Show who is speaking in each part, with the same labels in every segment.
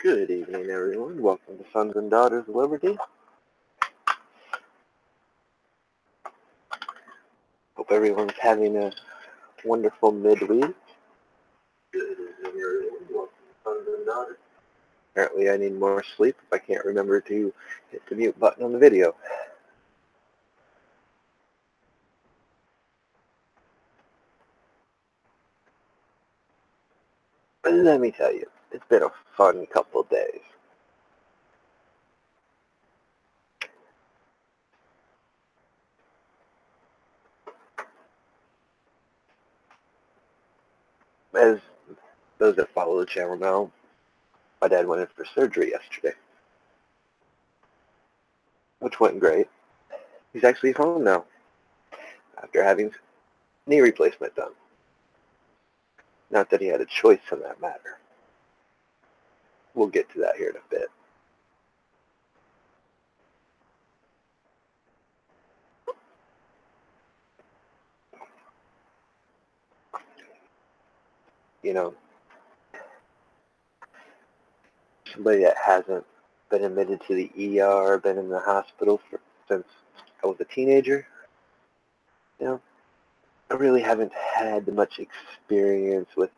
Speaker 1: Good evening, everyone. Welcome to Sons and Daughters of Liberty. Hope everyone's having a wonderful midweek. Good evening, everyone. Welcome to Sons and Daughters. Apparently I need more sleep if I can't remember to hit the mute button on the video. But let me tell you, it's been a fun couple of days. As those that follow the channel know, my dad went in for surgery yesterday, which went great. He's actually home now after having knee replacement done. Not that he had a choice in that matter. We'll get to that here in a bit. You know, somebody that hasn't been admitted to the ER, been in the hospital since I was a teenager, I really haven't had much experience with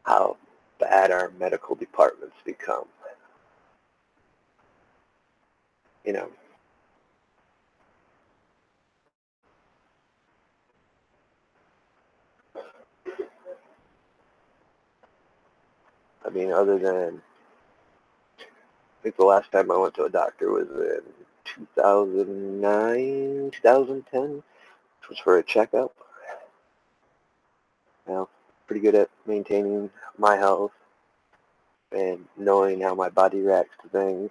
Speaker 1: how bad our medical departments become. I mean, other than, I think the last time I went to a doctor was in 2009, 2010, which was for a checkup. Pretty good at maintaining my health and knowing how my body reacts to things.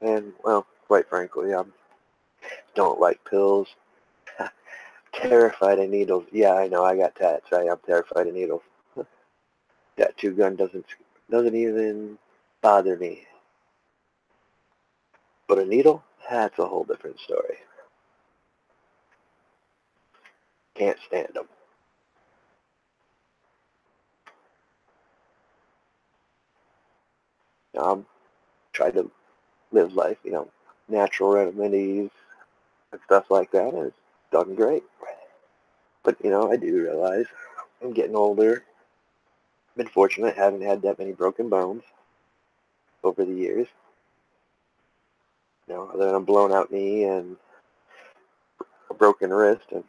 Speaker 1: And, well, quite frankly, I don't like pills. Terrified of needles. Yeah, I know, I got tats, right? I'm terrified of needles. Tattoo gun doesn't even bother me. But a needle, that's a whole different story. Can't stand them. I'm trying to live life, natural remedies and stuff like that, and it's done great. But, I do realize I'm getting older. Been fortunate, haven't had that many broken bones over the years. Other than a blown out knee and a broken wrist and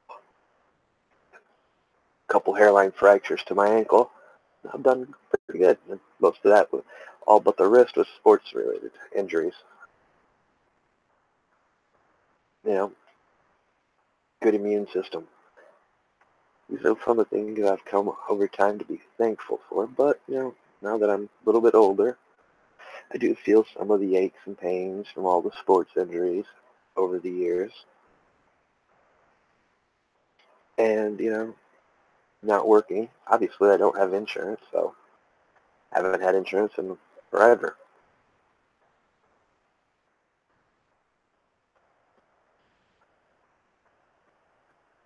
Speaker 1: a couple hairline fractures to my ankle, I've done pretty good. And most of that, all but the wrist, was sports-related injuries. Good immune system. These are some of the things that I've come over time to be thankful for. But, now that I'm a little bit older, I do feel some of the aches and pains from all the sports injuries over the years. And, not working. Obviously, I don't have insurance, so I haven't had insurance in forever.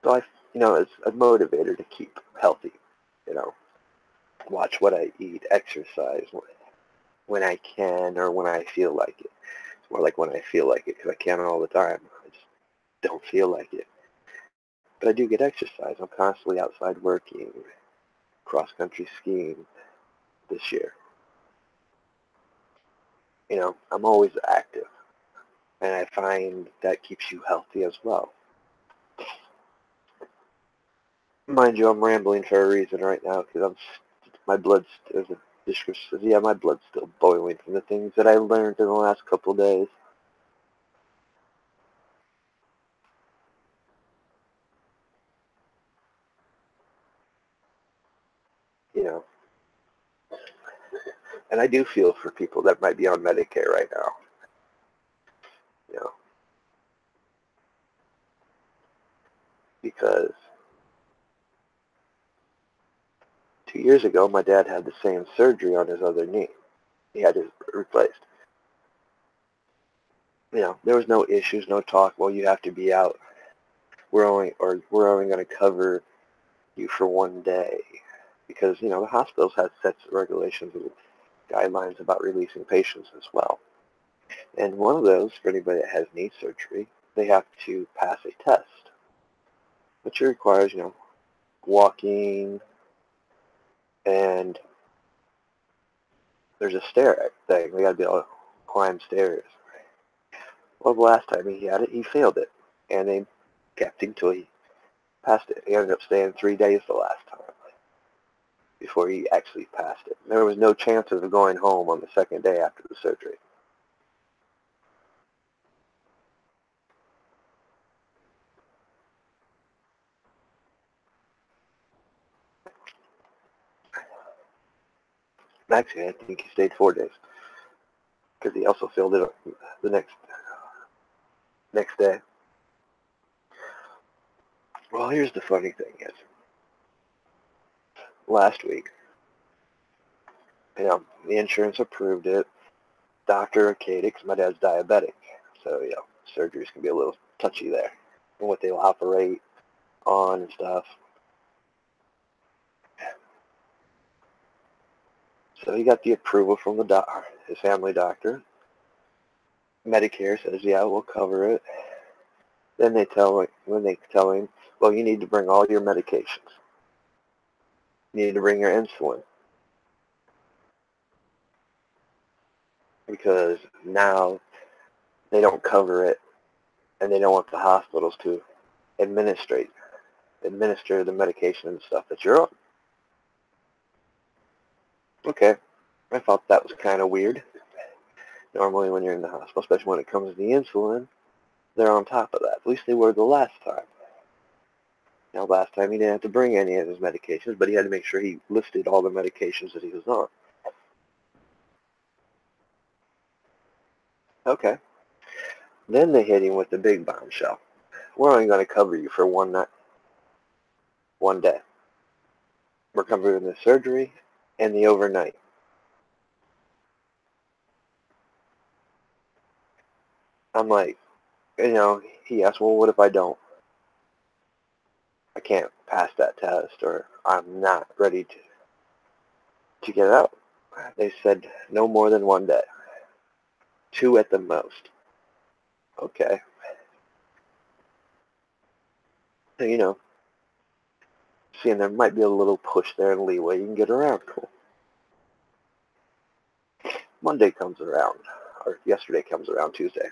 Speaker 1: So it's a motivator to keep healthy, watch what I eat, exercise when I can or when I feel like it. It's more like when I feel like it, because I can't all the time. I just don't feel like it. But I do get exercise. I'm constantly outside working, cross-country skiing this year. I'm always active, and I find that keeps you healthy as well. Mind you, I'm rambling for a reason right now, because my blood's, as a discus says, yeah, my blood's still boiling from the things that I learned in the last couple of days. And I do feel for people that might be on Medicare right now. Because 2 years ago, my dad had the same surgery on his other knee. He had it replaced. There was no issues, no talk. Well, you have to be out. We're only going to cover you for one day because, the hospitals have sets of regulations and guidelines about releasing patients as well. And one of those, for anybody that has knee surgery, they have to pass a test, which requires, walking, and there's a stair thing. They got to be able to climb stairs. Well, the last time he had it, he failed it, and they kept him till he passed it. He ended up staying 3 days the last time before he actually passed it. There was no chances of going home on the second day after the surgery. Actually, I think he stayed 4 days because he also failed it the next day. Well, here's the funny thing is, last week, the insurance approved it. Doctor okayed it because my dad's diabetic, so surgeries can be a little touchy there, and what they'll operate on and stuff. So he got the approval from his family doctor. Medicare says, yeah, we'll cover it. Then when they tell him, well, you need to bring all your medications. You need to bring your insulin. Because now they don't cover it, and they don't want the hospitals to administer the medication and stuff that you're on. Okay, I thought that was kind of weird. Normally when you're in the hospital, especially when it comes to the insulin, they're on top of that. At least they were the last time. Now, last time he didn't have to bring any of his medications, but he had to make sure he listed all the medications that he was on. Okay. Then they hit him with the big bombshell. We're only going to cover you for 1 night, 1 day. We're covering the surgery and the overnight. I'm like, he asked, well, what if I don't? I can't pass that test, or I'm not ready to get out. They said no more than 1 day. 2 at the most. Okay. So, seeing there might be a little push there and leeway, you can get around. Cool. Monday comes around, or yesterday comes around, Tuesday.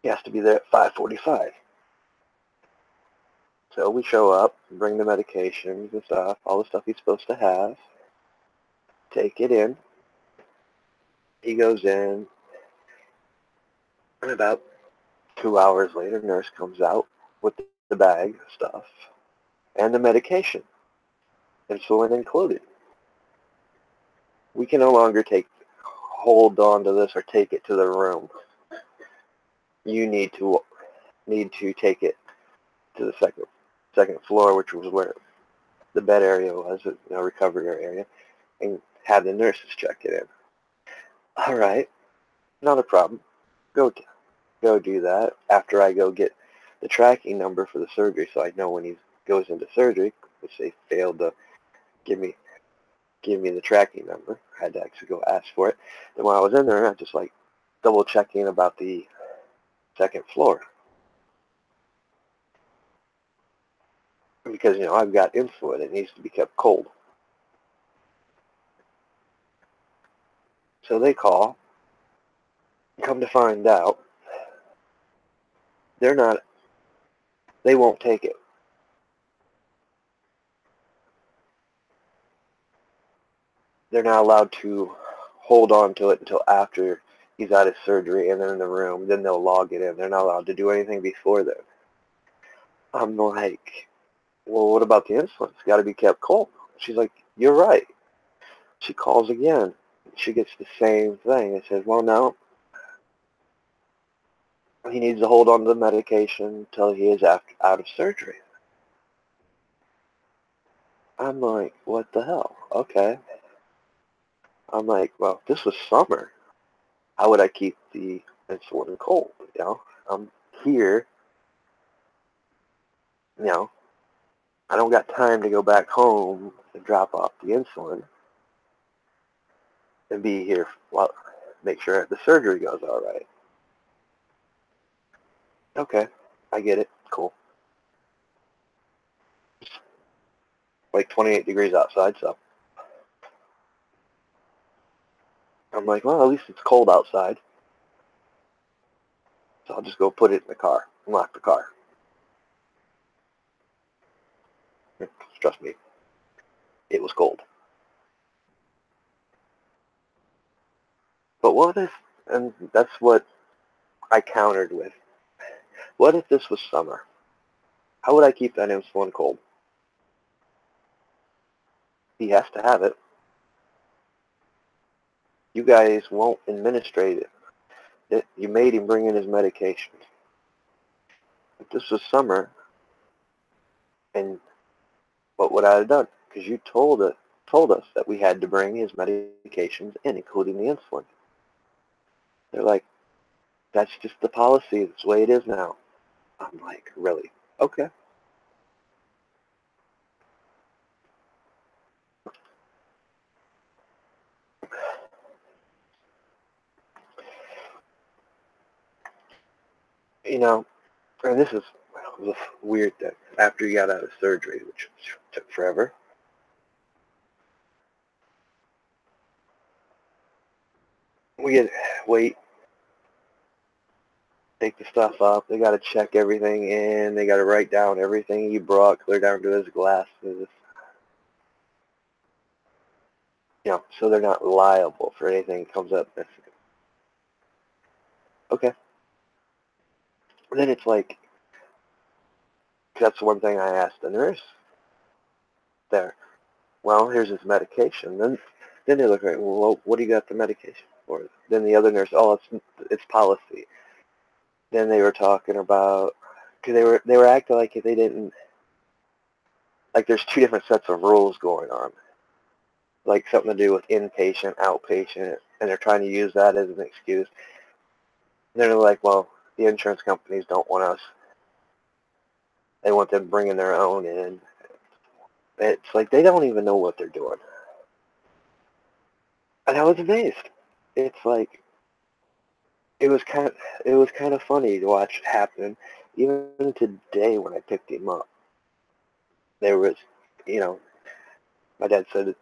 Speaker 1: He has to be there at 5:45. So we show up, bring the medications and stuff, all the stuff he's supposed to have, take it in. He goes in, and about 2 hours later, nurse comes out with the bag of stuff and the medication, insulin included. We can no longer hold on to this or take it to the room. You need to take it to the second floor, which was where the bed area was, recovery area, and have the nurses check it in. All right, not a problem. Go do that after I go get the tracking number for the surgery, so I know when he goes into surgery, which they failed to give me the tracking number. I had to actually go ask for it. Then while I was in there, I just double checking about the second floor. Because, I've got insulin. It needs to be kept cold. So they call. Come to find out, they won't take it. They're not allowed to hold on to it until after he's out of surgery and they're in the room. Then they'll log it in. They're not allowed to do anything before then. I'm like, well, what about the insulin? It's got to be kept cold. She's like, you're right. She calls again. She gets the same thing. It says, well, no. He needs to hold on to the medication until he is out of surgery. I'm like, what the hell? Okay. I'm like, well, this was summer. How would I keep the insulin cold? I'm here, I don't got time to go back home and drop off the insulin and be here, well, make sure the surgery goes all right. Okay, I get it. Cool. It's like 28 degrees outside, so I'm like, well, at least it's cold outside. So I'll just go put it in the car, lock the car. Trust me, it was cold. But what if, and that's what I countered with, what if this was summer? How would I keep that insulin cold? He has to have it. You guys won't administrate it. You made him bring in his medications. If this was summer, and what would I have done? Because you told us that we had to bring his medications in, including the insulin. They're like, that's just the policy. It's the way it is now. I'm like, really? Okay. You know, and this is a weird thing. After he got out of surgery, which took forever, we had wait, take the stuff up. They got to check everything in. They got to write down everything he brought, clear down to his glasses. You know, so they're not liable for anything that comes up. Okay. Then it's like, that's one thing I asked the nurse there. Well, here's his medication. Then they look at, well, what do you got the medication for? Then the other nurse, oh, it's policy. Then they were talking about, because they were acting like if they didn't, like there's two different sets of rules going on, like something to do with inpatient, outpatient, and they're trying to use that as an excuse. And they're like, well, the insurance companies don't want us. They want them bringing their own in. It's like they don't even know what they're doing. And I was amazed. It's like it was kind of funny to watch it happen. Even today when I picked him up, there was, you know, my dad said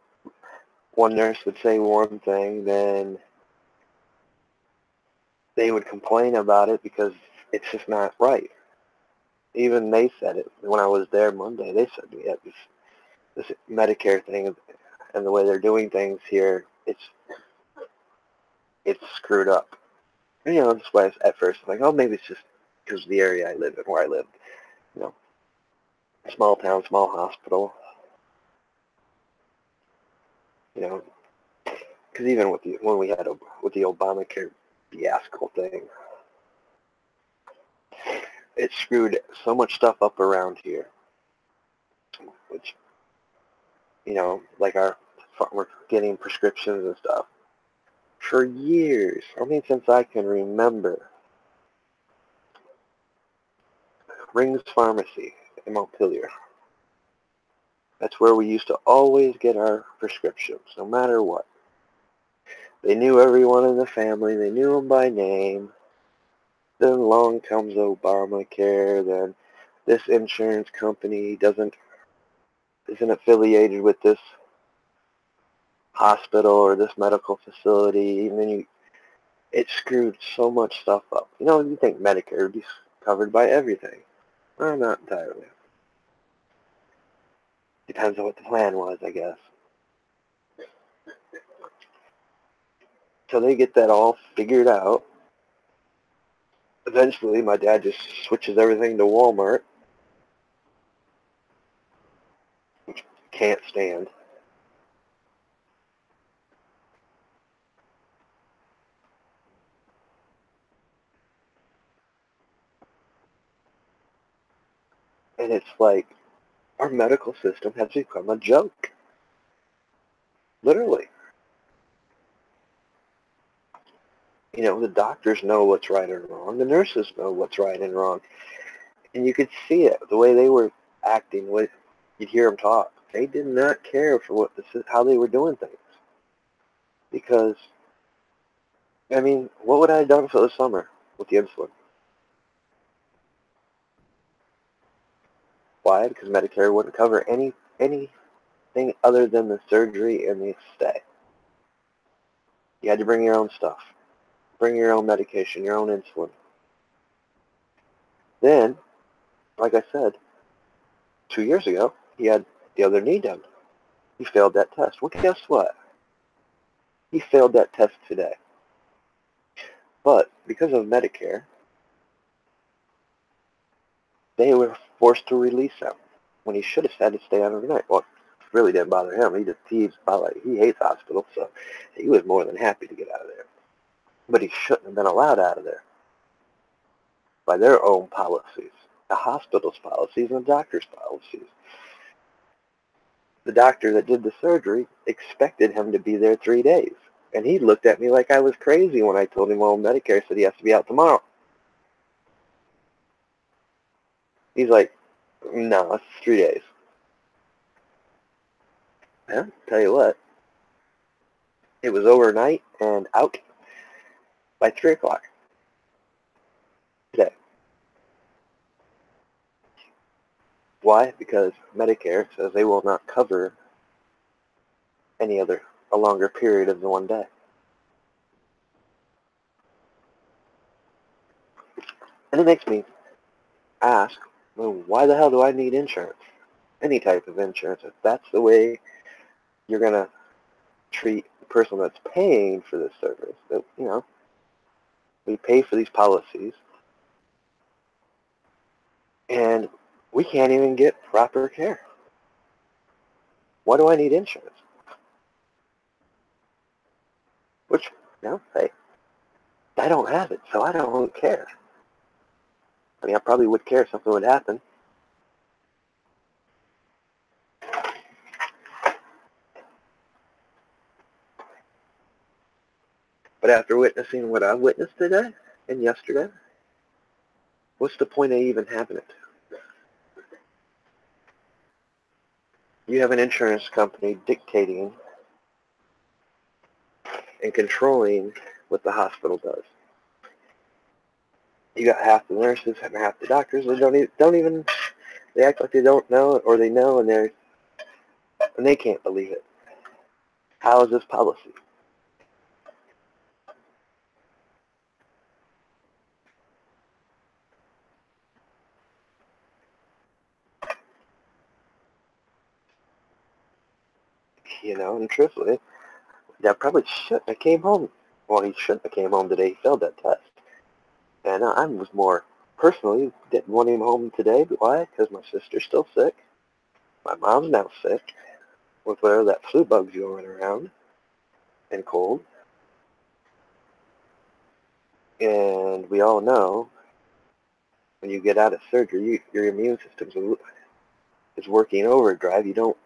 Speaker 1: one nurse would say one thing, then they would complain about it because it's just not right. Even they said it when I was there Monday. They said, yeah, this Medicare thing and the way they're doing things here, it's screwed up. And, you know, that's why at first I'm like, oh, maybe it's just because of the area I live in, where I lived. You know, small town, small hospital. You know, because even when we had with the Obamacare fiasco thing, it screwed so much stuff up around here. Which, you know, like we're getting prescriptions and stuff for years. I mean, since I can remember. Rings Pharmacy in Montpelier. That's where we used to always get our prescriptions, no matter what. They knew everyone in the family. They knew them by name. Then along comes Obamacare. Then this insurance company isn't affiliated with this hospital or this medical facility. And then it screwed so much stuff up. You know, you think Medicare would be covered by everything. Well, not entirely. Depends on what the plan was, I guess. So they get that all figured out. Eventually, my dad just switches everything to Walmart, which I can't stand. And it's like our medical system has become a joke. Literally. You know, the doctors know what's right and wrong. The nurses know what's right and wrong. And you could see it, the way they were acting with. you'd hear them talk. They did not care for how they were doing things. Because, I mean, what would I have done for the summer with the insulin? Why? Because Medicare wouldn't cover anything other than the surgery and the stay. You had to bring your own stuff. Bring your own medication, your own insulin. Then, like I said, 2 years ago, he had the other knee done. He failed that test. Well, guess what? He failed that test today. But because of Medicare, they were forced to release him when he should have had to stay on overnight. Well, it really didn't bother him. He hates hospitals, so he was more than happy to get out of there. But he shouldn't have been allowed out of there by their own policies, the hospital's policies and the doctor's policies. The doctor that did the surgery expected him to be there 3 days. And he looked at me like I was crazy when I told him, well, Medicare said he has to be out tomorrow. He's like, no, it's 3 days. Yeah, tell you what, it was overnight and out by 3 o'clock today. Why? Because Medicare says they will not cover a longer period of the 1 day. And it makes me ask, well, why the hell do I need insurance? Any type of insurance. If that's the way you're going to treat the person that's paying for this service, that, we pay for these policies, and we can't even get proper care. Why do I need insurance? Which, hey, I don't have it, so I don't care. I mean, I probably would care if something would happen. But after witnessing what I witnessed today and yesterday, what's the point of even having it? You have an insurance company dictating and controlling what the hospital does. You got half the nurses and half the doctors that don't even they act like they don't know or they know and they can't believe it. How is this policy? And truthfully, that probably shouldn't have came home. Well, he shouldn't have came home today. He failed that test. And I was more personally didn't want him home today. But why? Because my sister's still sick. My mom's now sick with whatever that flu bug's going around and cold. And we all know when you get out of surgery, your immune system is working overdrive. You don't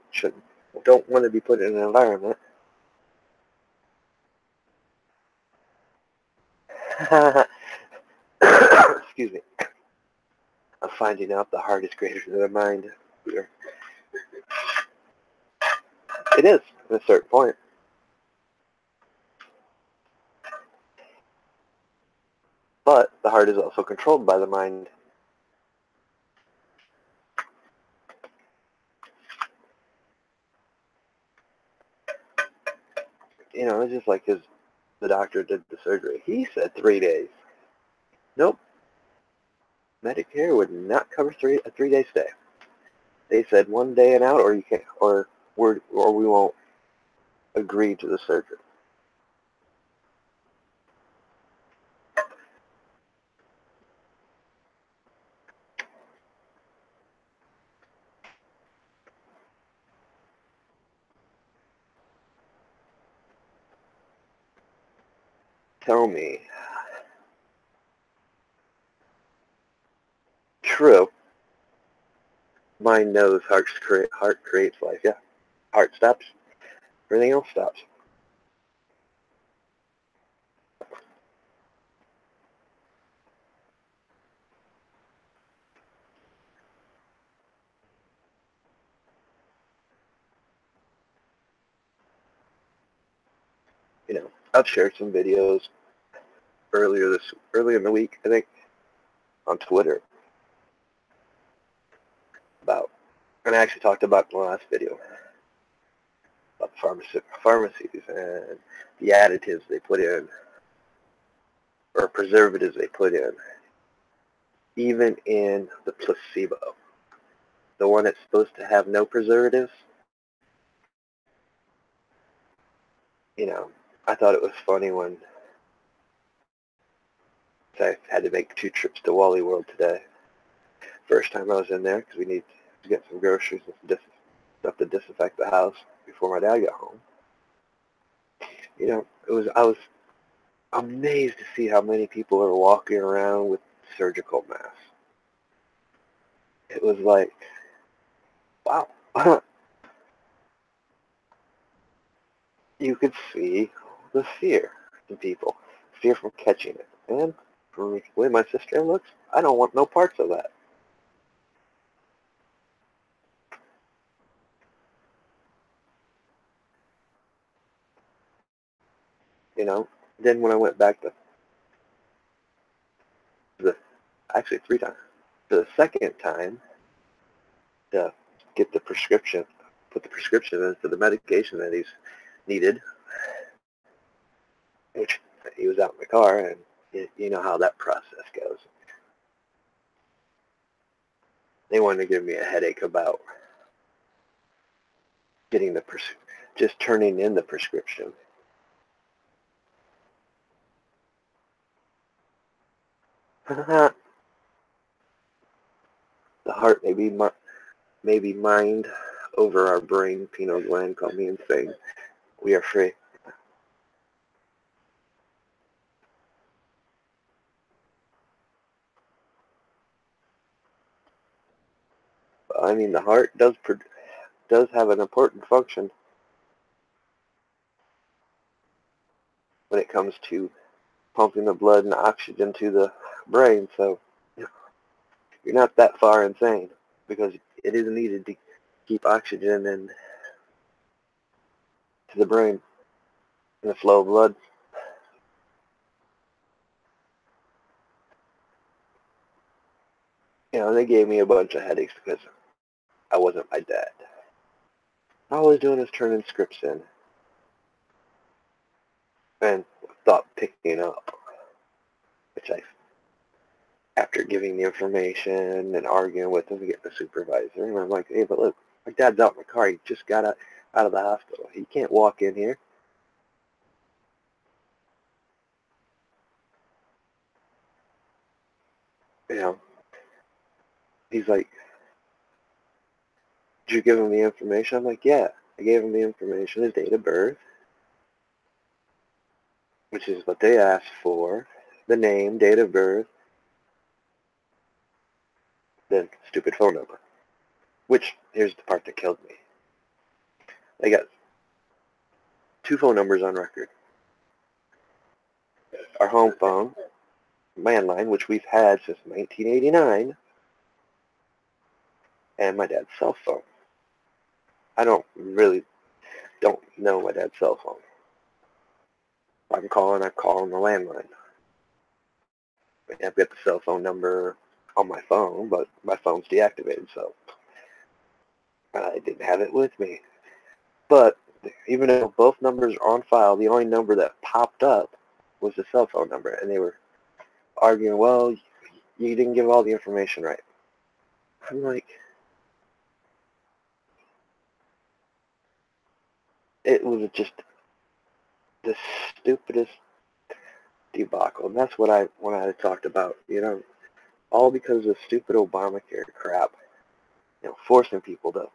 Speaker 1: want to be put in an environment. Excuse me. I'm finding out the heart is greater than the mind. It is at a certain point. But the heart is also controlled by the mind. It's just like the doctor did the surgery. He said 3 days. Nope. Medicare would not cover a 3-day stay. They said 1 day and out, or you can't, or we won't agree to the surgery. Tell me. True. Mind knows heart creates life. Yeah. Heart stops. Everything else stops. I've shared some videos earlier in the week, I think, on Twitter about, and I actually talked about in the last video about the pharmacies and the additives they put in, or preservatives they put in, even in the placebo, the one that's supposed to have no preservatives. I thought it was funny when I had to make 2 trips to Wally World today. First time I was in there because we need to get some groceries and some stuff to disinfect the house before my dad got home. I was amazed to see how many people are walking around with surgical masks. It was like, wow. You could see the fear in people, fear from catching it. And from the way my sister looks, I don't want no parts of that. Then when I went back to actually 3 times, for the second time to get the prescription, put the prescription in for the medication that he's needed, which he was out in the car, and you know how that process goes. They wanted to give me a headache about getting just turning in the prescription. The heart may be mind over our brain. Pineal gland called me insane. We are free. I mean, the heart does have an important function when it comes to pumping the blood and oxygen to the brain. So you're not that far insane, because it is needed to keep oxygen in to the brain and the flow of blood. They gave me a bunch of headaches because I wasn't my dad. All I was doing is turning scripts in and thought picking up, which after giving the information and arguing with him to get the supervisor, and I'm like, hey, but look, my dad's out in the car. He just got out of the hospital. He can't walk in here. He's like, did you give him the information? I'm like, yeah, I gave him the information, his date of birth, which is what they asked for, the name, date of birth, then stupid phone number. Which, here's the part that killed me. They got 2 phone numbers on record. Our home phone, landline, which we've had since 1989, and my dad's cell phone. I don't know my dad's cell phone. I call on the landline. I've got the cell phone number on my phone, but my phone's deactivated, so I didn't have it with me. But even though both numbers are on file, the only number that popped up was the cell phone number, and they were arguing, well, you didn't give all the information right. I'm like, it was just the stupidest debacle, and that's what I talked about, all because of stupid Obamacare crap, forcing people to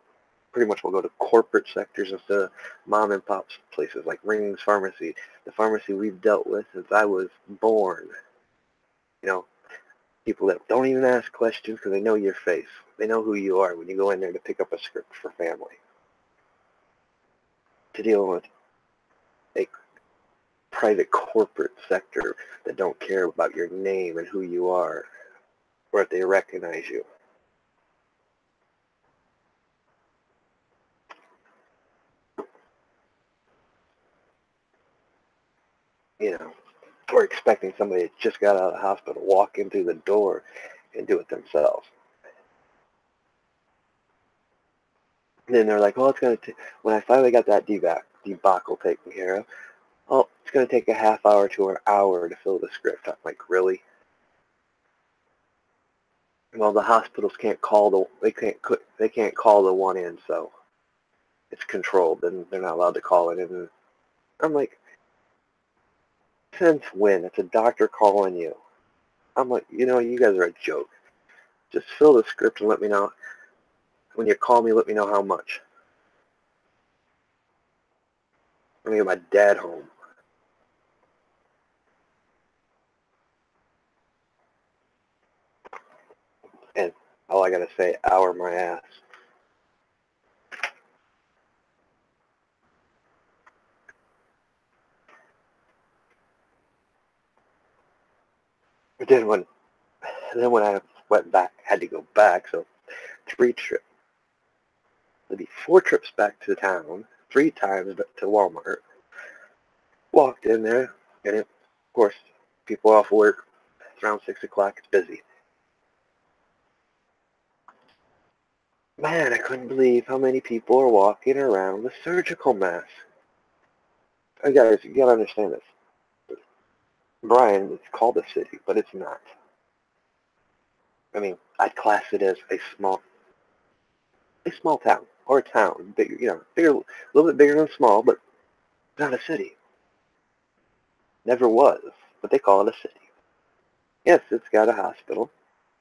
Speaker 1: pretty much will go to corporate sectors instead of mom and pop places like Ring's Pharmacy, the pharmacy we've dealt with since I was born. People that don't even ask questions because they know your face. They know who you are when you go in there to pick up a script for family. To deal with a private corporate sector that don't care about your name and who you are, or if they recognize you. you know, we're expecting somebody that just got out of the hospital walk in through the door and do it themselves. And then they're like, "Oh, it's going to when I finally got that debacle taken care of, oh, it's going to take a half hour to an hour to fill the script." I'm like, "Really?" Well, the hospitals can't call they can't call the one in, so it's controlled, and they're not allowed to call it in. And I'm like, since when? It's a doctor calling you. I'm like, you guys are a joke. Just fill the script and let me know. When you call me, let me know how much. Let me get my dad home. And all I gotta say, hour my ass. But then when I went back, had to go back, so 3 trips. There'd be 4 trips back to town, 3 times to Walmart. Walked in there, and of course, people off work. It's around 6 o'clock. It's busy. Man, I couldn't believe how many people are walking around with surgical masks. Guys, you gotta understand this. Brian, it's called a city, but it's not. I mean, I'd class it as a small town or a town, bigger, bigger, a little bit bigger than small, but not a city. Never was, but they call it a city. Yes, it's got a hospital,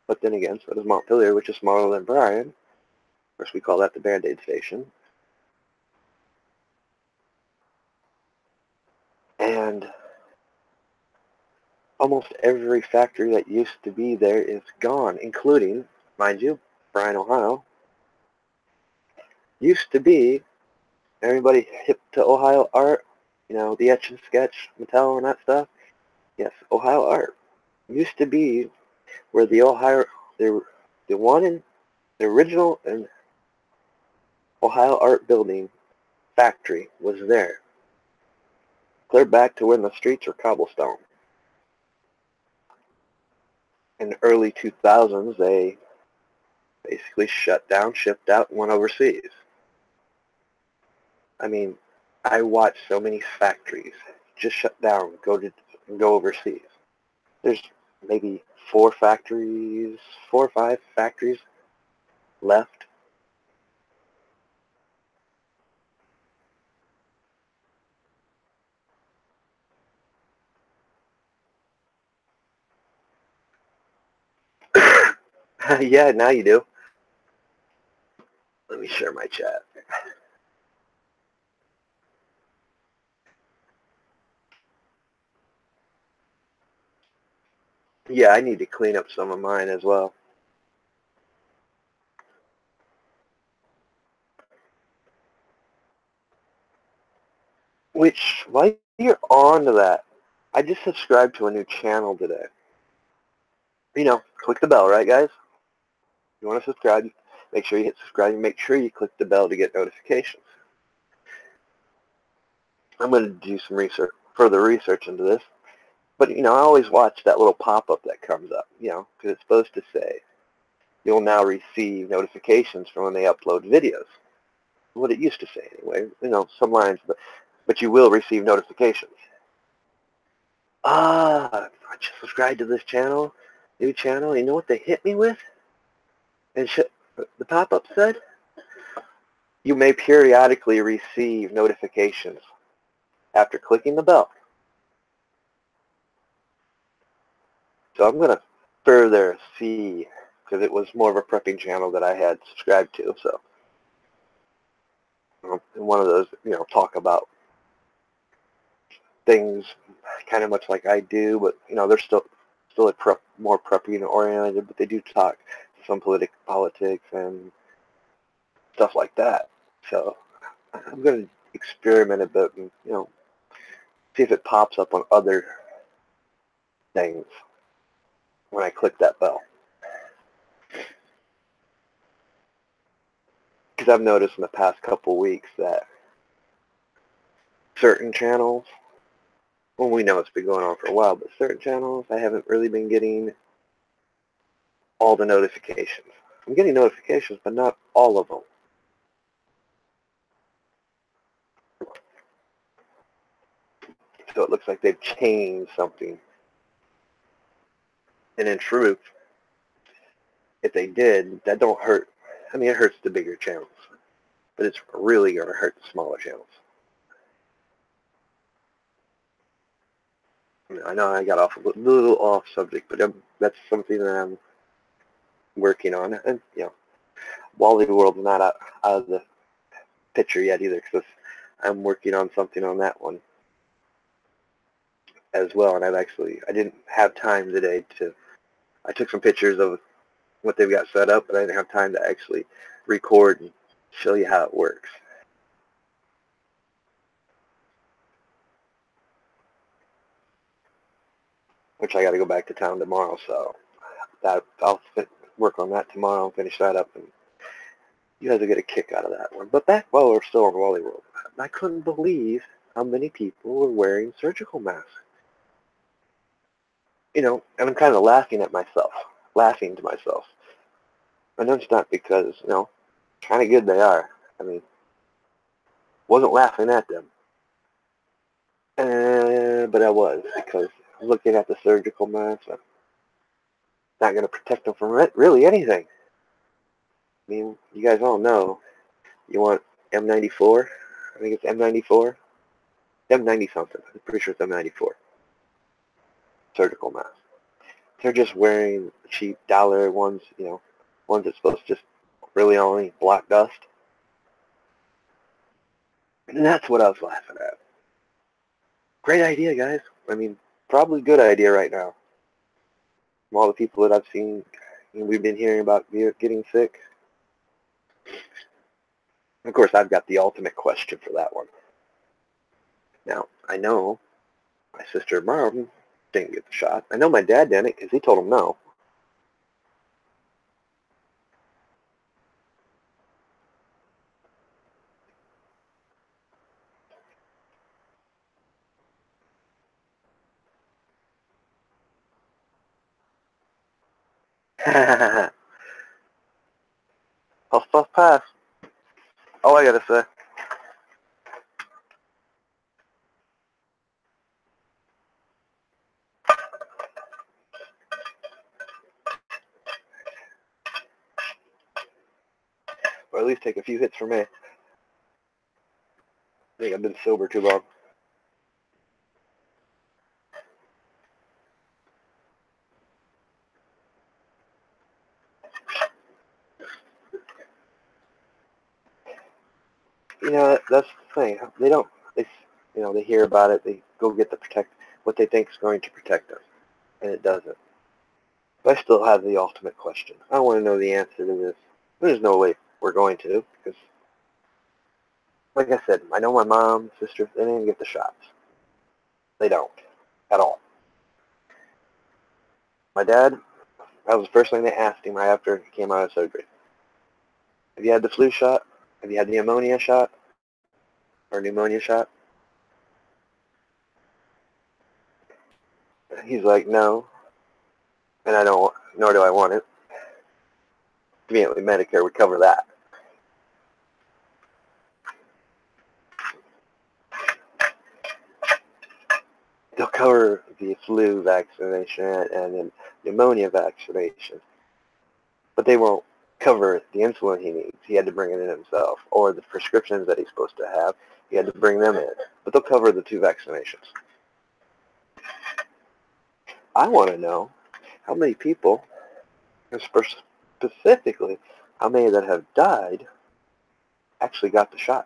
Speaker 1: but then again, so does Montpelier, which is smaller than Bryan. Of course, we call that the Band-Aid station. And almost every factory that used to be there is gone, including, mind you, Bryan, Ohio. Used to be, everybody hip to Ohio art, the etch and sketch, Mattel and that stuff. Yes, Ohio art. Used to be where the one in the original and Ohio art building factory was there. Clear back to when the streets were cobblestone. In the early 2000s, they basically shut down, shipped out, and went overseas. I mean, I watched so many factories just shut down, go overseas. There's maybe 4 or 5 factories left. Yeah, now you do. Let me share my chat. Yeah, I need to clean up some of mine as well. Which, while you're on to that, I just subscribed to a new channel today. Click the bell, right, guys? If you want to subscribe, make sure you hit subscribe and make sure you click the bell to get notifications. I'm going to do some further research into this. But, I always watch that little pop-up that comes up, because it's supposed to say, you'll now receive notifications from when they upload videos. What it used to say anyway, some lines, but you will receive notifications. I just subscribed to this channel, new channel. You know what they hit me with? And the pop-up said, you may periodically receive notifications after clicking the bell. So I'm going to further see, because it was more of a prepping channel that I had subscribed to. So one of those, talk about things kind of much like I do, but they're still more prepping oriented, but they do talk some politics and stuff like that. So I'm going to experiment a bit and see if it pops up on other things when I click that bell. Because I've noticed in the past couple weeks that certain channels Well, we know it's been going on for a while, but certain channels, I haven't really been getting all the notifications. I'm getting notifications, but not all of them. So it looks like they've changed something. And in truth, if they did, that don't hurt. I mean, it hurts the bigger channels, but it's really going to hurt the smaller channels. I know I got off a little off subject, but that's something that I'm working on. And, Wally World's not out of the picture yet either, because I'm working on something on that one as well. And I didn't have time today I took some pictures of what they've got set up, but I didn't have time to actually record and show you how it works. Which I got to go back to town tomorrow, so I'll work on that tomorrow and finish that up, and you guys will get a kick out of that one. But back while we're still on Wally World, I couldn't believe how many people were wearing surgical masks. And I'm kind of laughing to myself. I know it's not because, kind of good they are. I mean, wasn't laughing at them. But I was, because looking at the surgical mask, I'm not going to protect them from really anything. I mean, you guys all know, you want M94? I think it's M94? M90 something. I'm pretty sure it's M94. Surgical mask. They're just wearing cheap dollar ones, ones that's supposed to just really only block dust. And that's what I was laughing at. Great idea, guys. I mean, probably good idea right now. From all the people that I've seen, we've been hearing about getting sick. Of course, I've got the ultimate question for that one. Now, I know my sister and mom didn't get the shot. I know my dad didn't because he told him no. Huff, puff, pass. All I gotta say. Or at least take a few hits for me. I think I've been sober too long. That's the thing. They hear about it. They go get what they think is going to protect us, and it doesn't. But I still have the ultimate question. I want to know the answer to this. There's no way we're going to, because, like I said, I know my mom, sister, they didn't get the shots. They don't, at all. My dad, that was the first thing they asked him right after he came out of surgery. Have you had the flu shot? Have you had the pneumonia shot? Or pneumonia shot? He's like, no, and I don't, nor do I want it. Conveniently, Medicare would cover that. They'll cover the flu vaccination and the pneumonia vaccination, but they won't cover the insulin he needs. He had to bring it in himself, or the prescriptions that he's supposed to have. He had to bring them in, but they'll cover the 2 vaccinations. I want to know how many people, and specifically how many that have died, actually got the shot.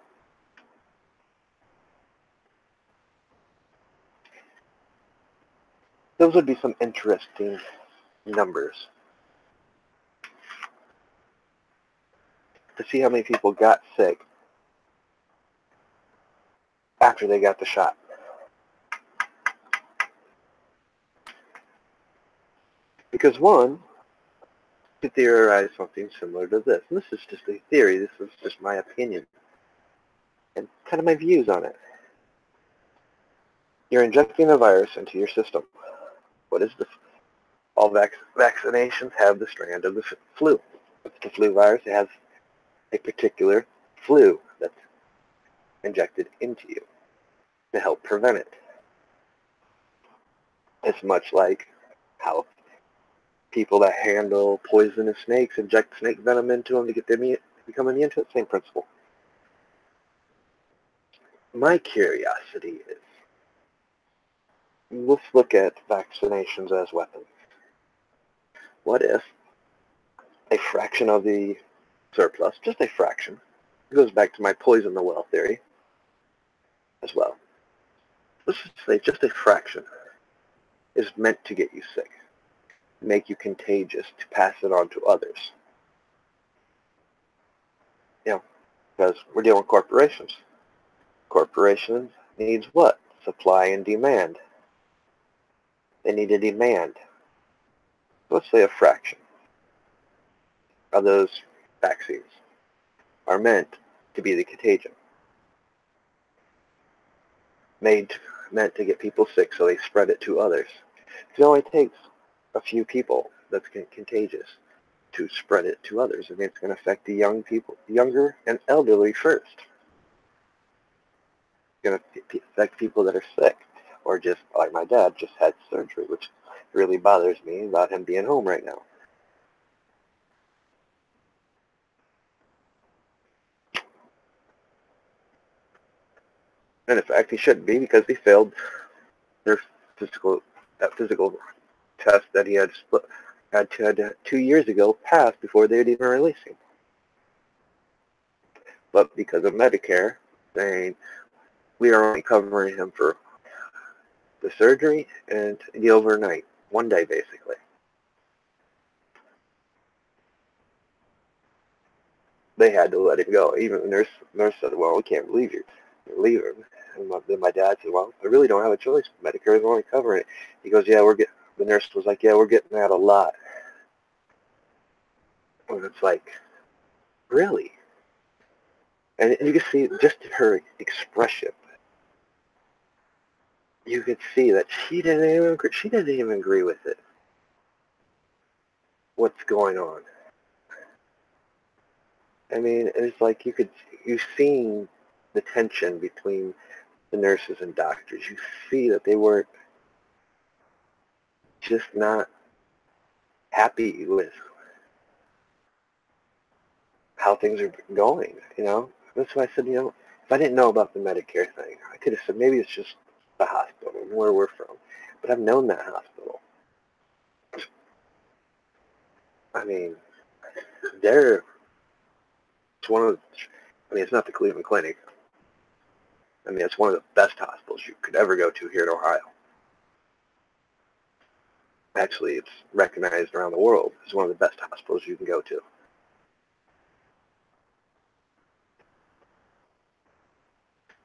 Speaker 1: Those would be some interesting numbers to see how many people got sick after they got the shot. Because one could theorize something similar to this. And this is just a theory. This is just my opinion and kind of my views on it. You're injecting a virus into your system. What is this? All vaccinations have the strand of the flu. If it's the flu virus, it has a particular flu that's injected into you to help prevent it. It's much like how people that handle poisonous snakes inject snake venom into them to get them become immune to it. Same principle. My curiosity is, let's look at vaccinations as weapons. What if a fraction of the surplus, just a fraction, it goes back to my poison the well theory as well. Let's just say just a fraction is meant to get you sick, make you contagious, to pass it on to others. You know, because we're dealing with corporations. Corporations needs what? Supply and demand. They need a demand. Let's say a fraction of those vaccines are meant to be the contagion. Meant to get people sick so they spread it to others. It only takes a few people that's contagious to spread it to others. I mean, it's going to affect the young people, younger and elderly first. It's going to affect people that are sick, or just like my dad just had surgery, which really bothers me about him being home right now. And in fact, he shouldn't be, because he failed their physical test that he had 2 years ago pass before they would even release him. But because of Medicare saying we are only covering him for the surgery and the overnight, one day basically. They had to let him go. Even the nurse said, well, we can't believe you. Leave him. And then my dad said, well, I really don't have a choice. Medicare is only covering it. He goes, yeah, the nurse was like, yeah, we're getting that a lot. And it's like, really? And you can see just her expression. You could see that she didn't even agree with it. What's going on? I mean, it's like you've seen the tension between the nurses and doctors. You see that they weren't just not happy with how things are going, you know? That's why I said, if I didn't know about the Medicare thing, I could have said maybe it's just the hospital where we're from. But I've known that hospital. I mean, it's one of it's not the Cleveland Clinic. I mean, it's one of the best hospitals you could ever go to here in Ohio. Actually, it's recognized around the world as one of the best hospitals you can go to.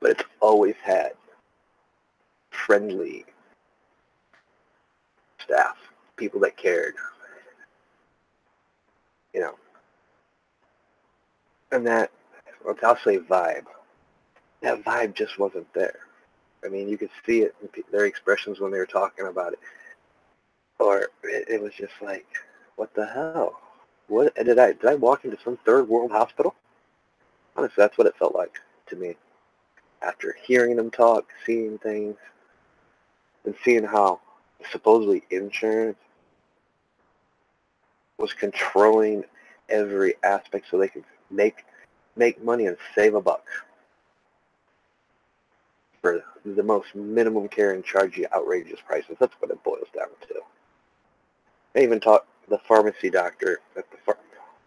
Speaker 1: But it's always had friendly staff, people that cared, and that, I'll say vibe. That vibe just wasn't there. I mean, you could see it in their expressions when they were talking about it. Or it was just like, what the hell? What did I walk into some third world hospital? Honestly, that's what it felt like to me. After hearing them talk, seeing things, and seeing how supposedly insurance was controlling every aspect so they could make money and save a buck for the most minimum care and charge you outrageous prices. That's what it boils down to. I even talked to the pharmacy doctor at the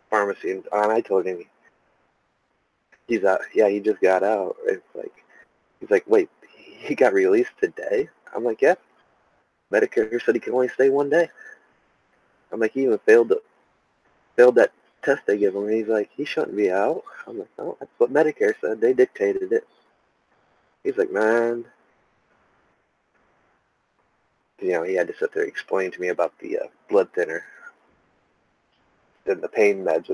Speaker 1: pharmacy, and I told him he's out. Yeah, he just got out. He's like, wait, he got released today? I'm like, yeah. Medicare said he can only stay one day. I'm like, he even failed that test they give him. And he's like, he shouldn't be out. I'm like, no, that's what Medicare said. They dictated it. He's like, man. He had to sit there and explain to me about the blood thinner and the pain meds,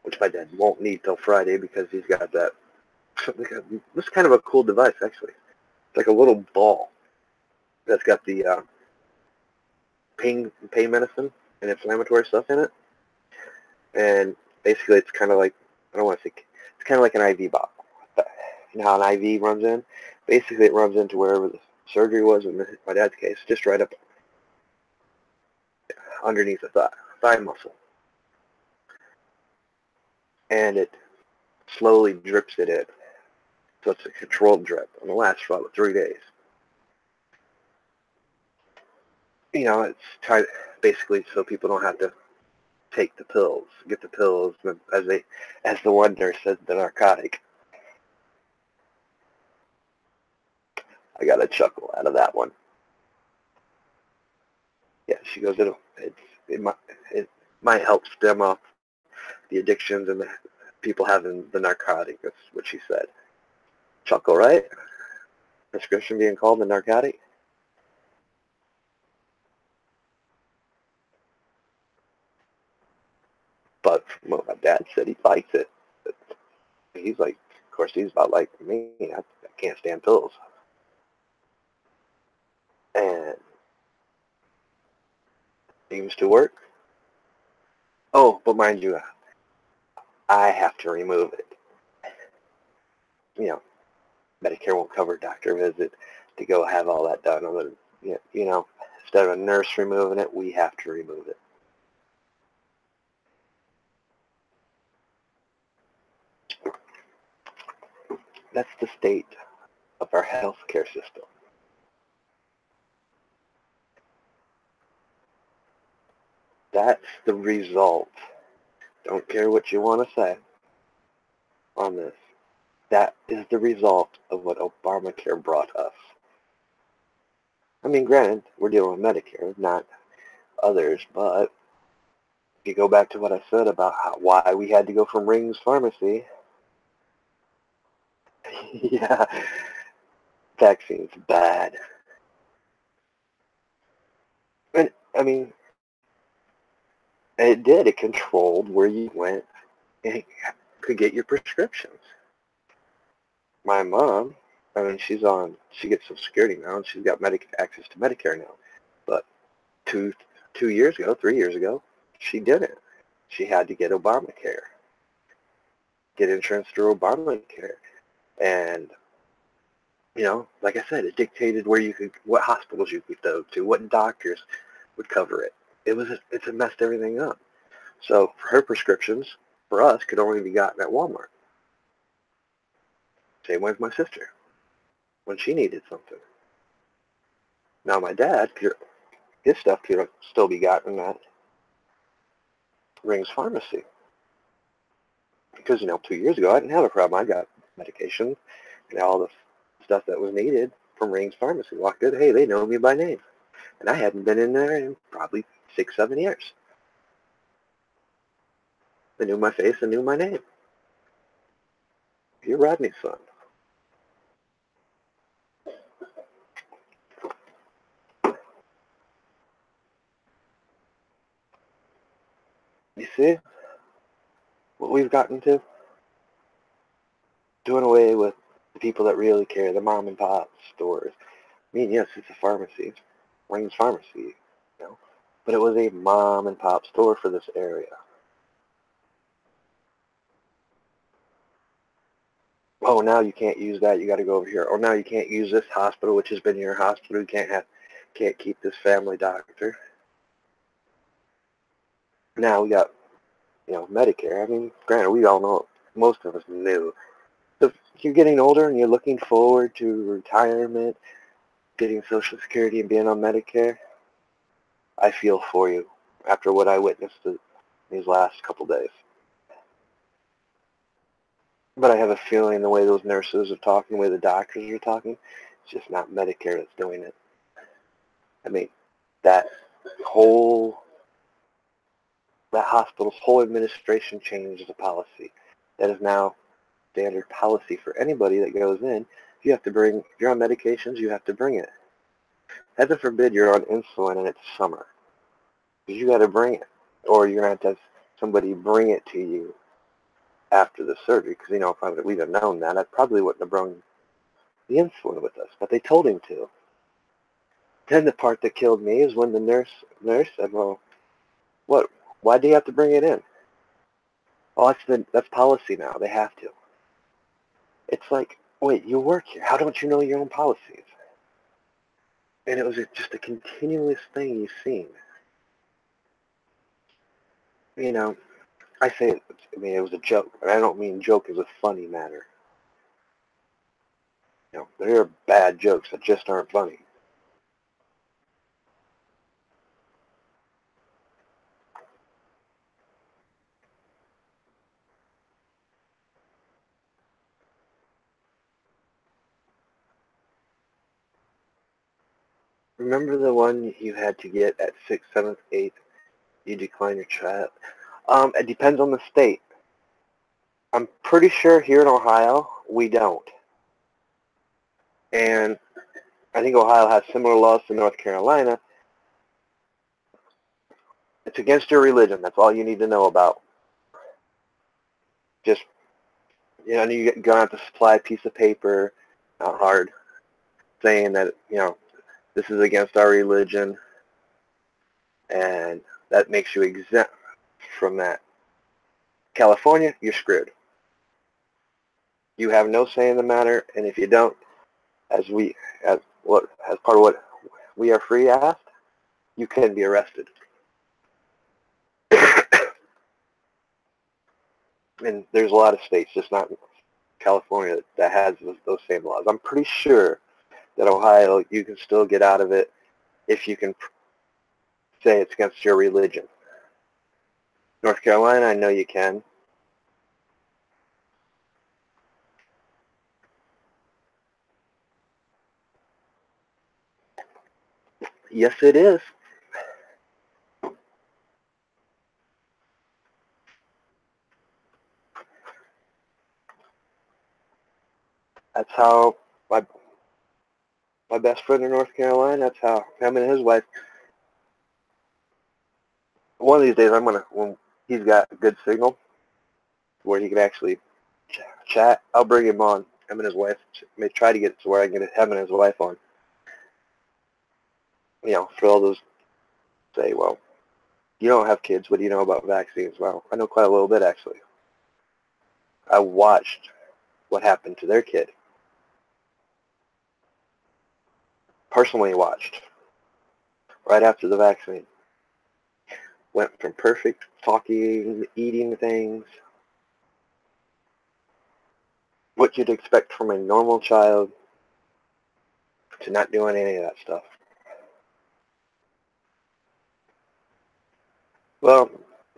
Speaker 1: which my dad won't need till Friday because he's got that This is kind of a cool device, actually. It's like a little ball that's got the pain medicine and inflammatory stuff in it. And basically, it's kind of like, I don't want to say, it's kind of like an IV bottle. You know how an IV runs in? Basically, it runs into wherever the surgery was in my dad's case, just right up underneath the thigh muscle. And it slowly drips it in. So it's a controlled drip, and it lasts for about 3 days. You know, it's tried basically so people don't have to take the pills, get the pills, as the one nurse said, the narcotic. I got a chuckle out of that one. Yeah, she goes, it might help stem off the addictions and the people having the narcotic. That's what she said. Chuckle, right? Prescription being called the narcotic. But from what my dad said, he likes it. He's like, of course, he's about like me. I can't stand pills. And seems to work. Oh, but mind you, I have to remove it. You know, Medicare won't cover a doctor visit to go have all that done. You know, instead of a nurse removing it, we have to remove it. That's the state of our healthcare system. That's the result. Don't care what you want to say on this. That is the result of what Obamacare brought us. I mean, granted, we're dealing with Medicare, not others, but if you go back to what I said about why we had to go from Rings Pharmacy, yeah, vaccines bad. And, I mean, it did. It controlled where you went and could get your prescriptions. My mom, I mean, she gets Social Security now, and she's got access to Medicare now. But 3 years ago, she didn't. She had to get Obamacare, get insurance through Obamacare. And, you know, like I said, it dictated what hospitals you could go to, what doctors would cover it. It's messed everything up. So for her prescriptions, for us, could only be gotten at Walmart. Same way with my sister, when she needed something. Now my dad, his stuff could still be gotten at Rings Pharmacy. Because, you know, 2 years ago, I didn't have a problem. I got medication and all the stuff that was needed from Rings Pharmacy. Walked in, hey, they know me by name. And I hadn't been in there in probably 6, 7 years. They knew my face and knew my name. You're Rodney's son. You see what we've gotten to? Doing away with the people that really care, the mom and pop stores. I mean, yes, it's a pharmacy. It's Rings Pharmacy, you know. But it was a mom and pop store for this area. Oh, now you can't use that. You got to go over here. Or now you can't use this hospital, which has been your hospital. You can't keep this family doctor. Now we got, you know, Medicare. I mean, granted, we all know, most of us knew. So if you're getting older and you're looking forward to retirement, getting Social Security and being on Medicare, I feel for you after what I witnessed these last couple days. But I have a feeling the way those nurses are talking, the way the doctors are talking, it's just not Medicare that's doing it. I mean, that hospital's whole administration changed the policy. That is now standard policy for anybody that goes in. If you're on medications, you have to bring it. Heaven forbid you're on insulin and it's summer. You got to bring it. Or you're going to have somebody bring it to you. after the surgery, because, if we'd have known that, I probably wouldn't have brought the insulin with us, but they told him to. Then the part that killed me is when the nurse said, well, what, why do you have to bring it in? Oh, that's policy now. They have to. It's like, wait, you work here. How don't you know your own policies? And it was just a continuous thing you've seen. I say it was a joke, and I don't mean joke as a funny manner. There are bad jokes that just aren't funny. Remember the one you had to get at 6th, 7th, 8th? You decline your child. It depends on the state. I'm pretty sure here in Ohio, we don't. And I think Ohio has similar laws to North Carolina. It's against your religion. That's all you need to know about. Just, you're going to have to supply a piece of paper, not hard, saying that, this is against our religion, and that makes you exempt from that. California, you're screwed. You have no say in the matter, and if you don't, as part of what we are free asked, you can be arrested. And there's a lot of states, just not California, that has those same laws. I'm pretty sure that Ohio, you can still get out of it if you can say it's against your religion. North Carolina, I know you can. Yes, it is. That's how my best friend in North Carolina, that's how him and his wife, one of these days when he's got a good signal where he can actually chat, I'll bring him on, him and his wife. May try to get it to where I can get him and his wife on. For all those say, well, you don't have kids, what do you know about vaccines? Well, I know quite a little bit, actually. I watched what happened to their kid. Personally watched. Right after the vaccine. Went from perfect talking, eating things, what you'd expect from a normal child, to not doing any of that stuff. Well,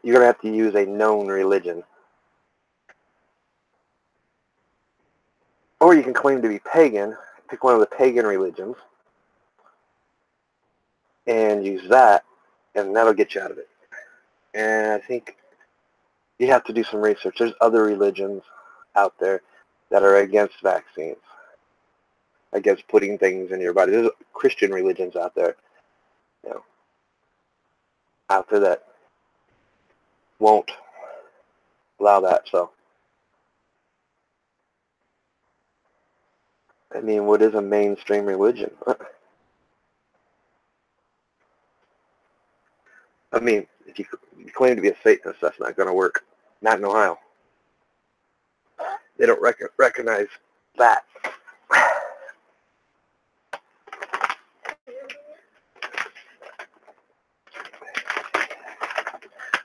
Speaker 1: you're going to have to use a known religion. Or you can claim to be pagan, pick one of the pagan religions, and use that, and that'll get you out of it. And I think you have to do some research. There's other religions out there that are against vaccines, against putting things in your body. There's Christian religions out there, that won't allow that. So, what is a mainstream religion? If you claim to be a Satanist, that's not going to work. Not in Ohio. They don't recognize that.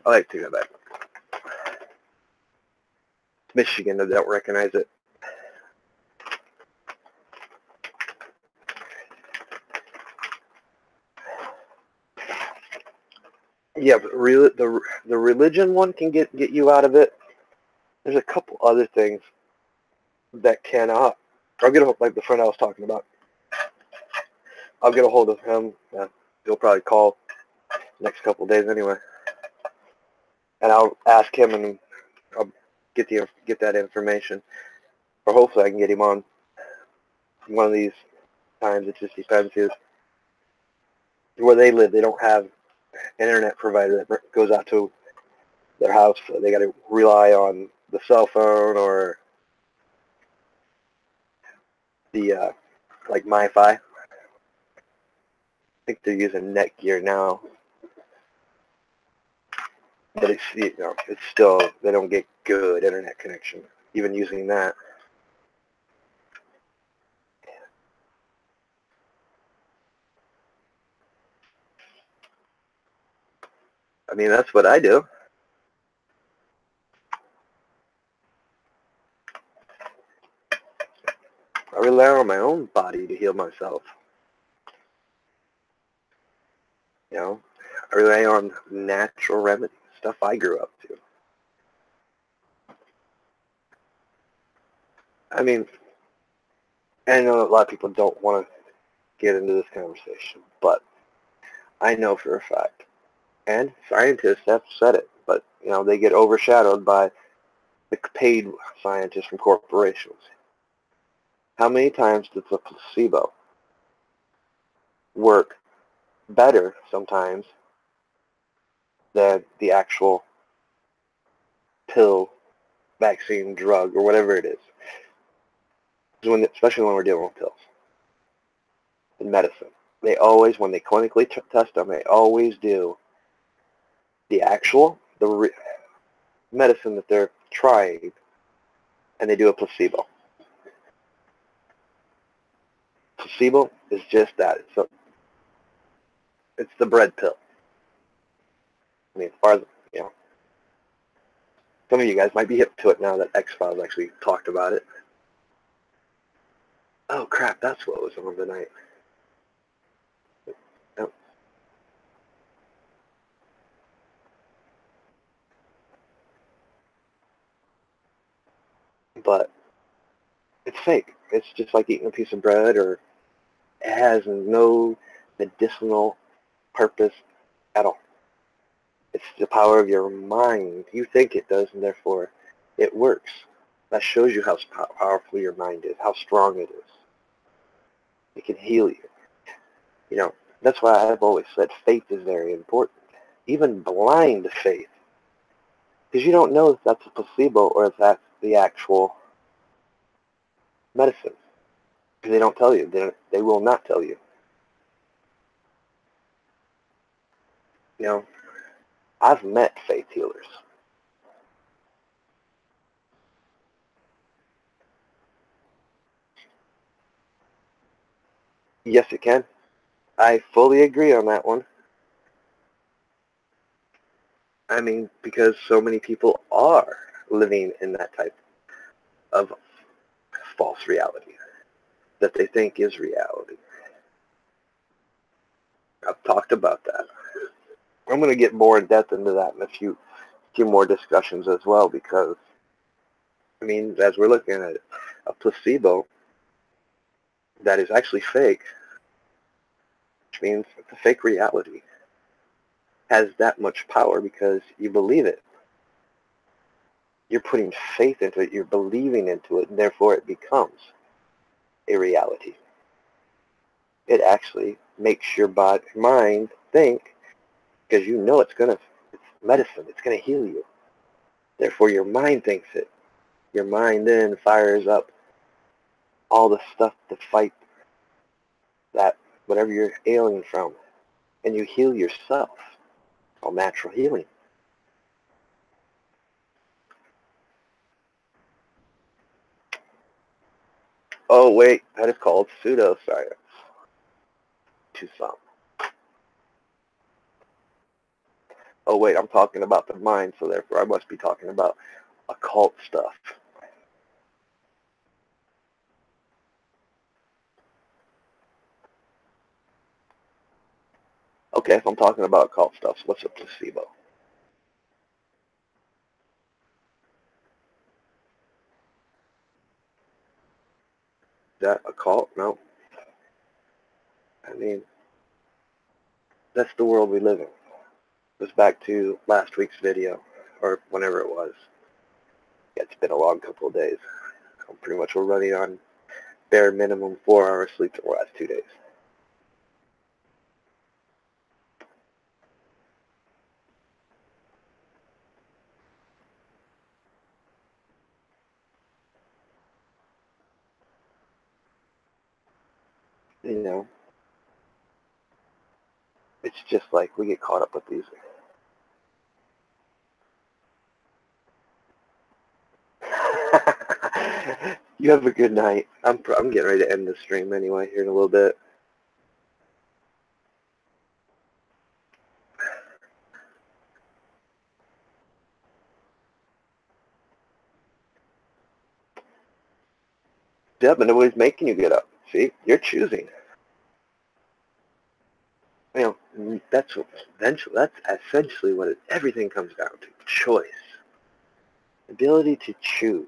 Speaker 1: I like to take that back. Michigan, they don't recognize it. Yeah, but the religion one can get you out of it. There's a couple other things that cannot. I'll get a hold, like the friend I was talking about. I'll get a hold of him. He'll probably call next couple of days anyway, and I'll ask him, and I'll get that information, or hopefully I can get him on one of these times. It just depends. Where they live, they don't have an internet provider that goes out to their house. So they got to rely on the cell phone or the like MiFi. I think they're using Netgear now, but it's it's still, they don't get good internet connection even using that. I mean, that's what I do. I rely on my own body to heal myself. I rely on natural remedies, stuff I grew up to. I mean, I know a lot of people don't want to get into this conversation, but I know for a fact, and scientists have said it, but they get overshadowed by the paid scientists from corporations. How many times does a placebo work better sometimes than the actual pill, vaccine, drug, or whatever it is? Especially when we're dealing with pills in medicine. They always, when they clinically test them, they always do the medicine that they're trying, and they do a placebo. Placebo is just that. It's the bread pill. I mean, as far as, some of you guys might be hip to it now that X-Files actually talked about it. Oh, crap, that's what was on tonight. Yep. But it's fake. It's just like eating a piece of bread, or it has no medicinal purpose at all. It's the power of your mind. You think it does, and therefore it works. That shows you how powerful your mind is, how strong it is. It can heal you. That's why I've always said faith is very important. Even blind faith. Because you don't know if that's a placebo or if that's the actual medicine. Because they don't tell you. They will not tell you. I've met faith healers. Yes, it can. I fully agree on that one. I mean, because so many people are living in that type of false reality that they think is reality. I've talked about that. I'm going to get more in depth into that in a few more discussions as well, because, I mean, as we're looking at it, a placebo that is actually fake, which means it's a fake reality, has that much power because you believe it. You're putting faith into it, you're believing into it, and therefore it becomes a reality. It actually makes your mind think, because it's medicine, it's going to heal you. Therefore your mind thinks it. Your mind then fires up all the stuff to fight that, whatever you're ailing from, and you heal yourself. It's called natural healing. Oh wait, that is called pseudoscience. To some. Oh wait, I'm talking about the mind, so therefore I must be talking about occult stuff. Okay, if I'm talking about occult stuff, so what's a placebo? Is that occult? No. I mean, that's the world we live in. It goes back to last week's video, or whenever it was. Yeah, it's been a long couple of days. Pretty much we're running on bare minimum 4 hours sleep for the last 2 days. you know, it's just like we get caught up with these. You have a good night. I'm getting ready to end the stream anyway here in a little bit. Yeah, but nobody's making you get up. See, you're choosing. You know, that's essentially what everything comes down to: choice, ability to choose.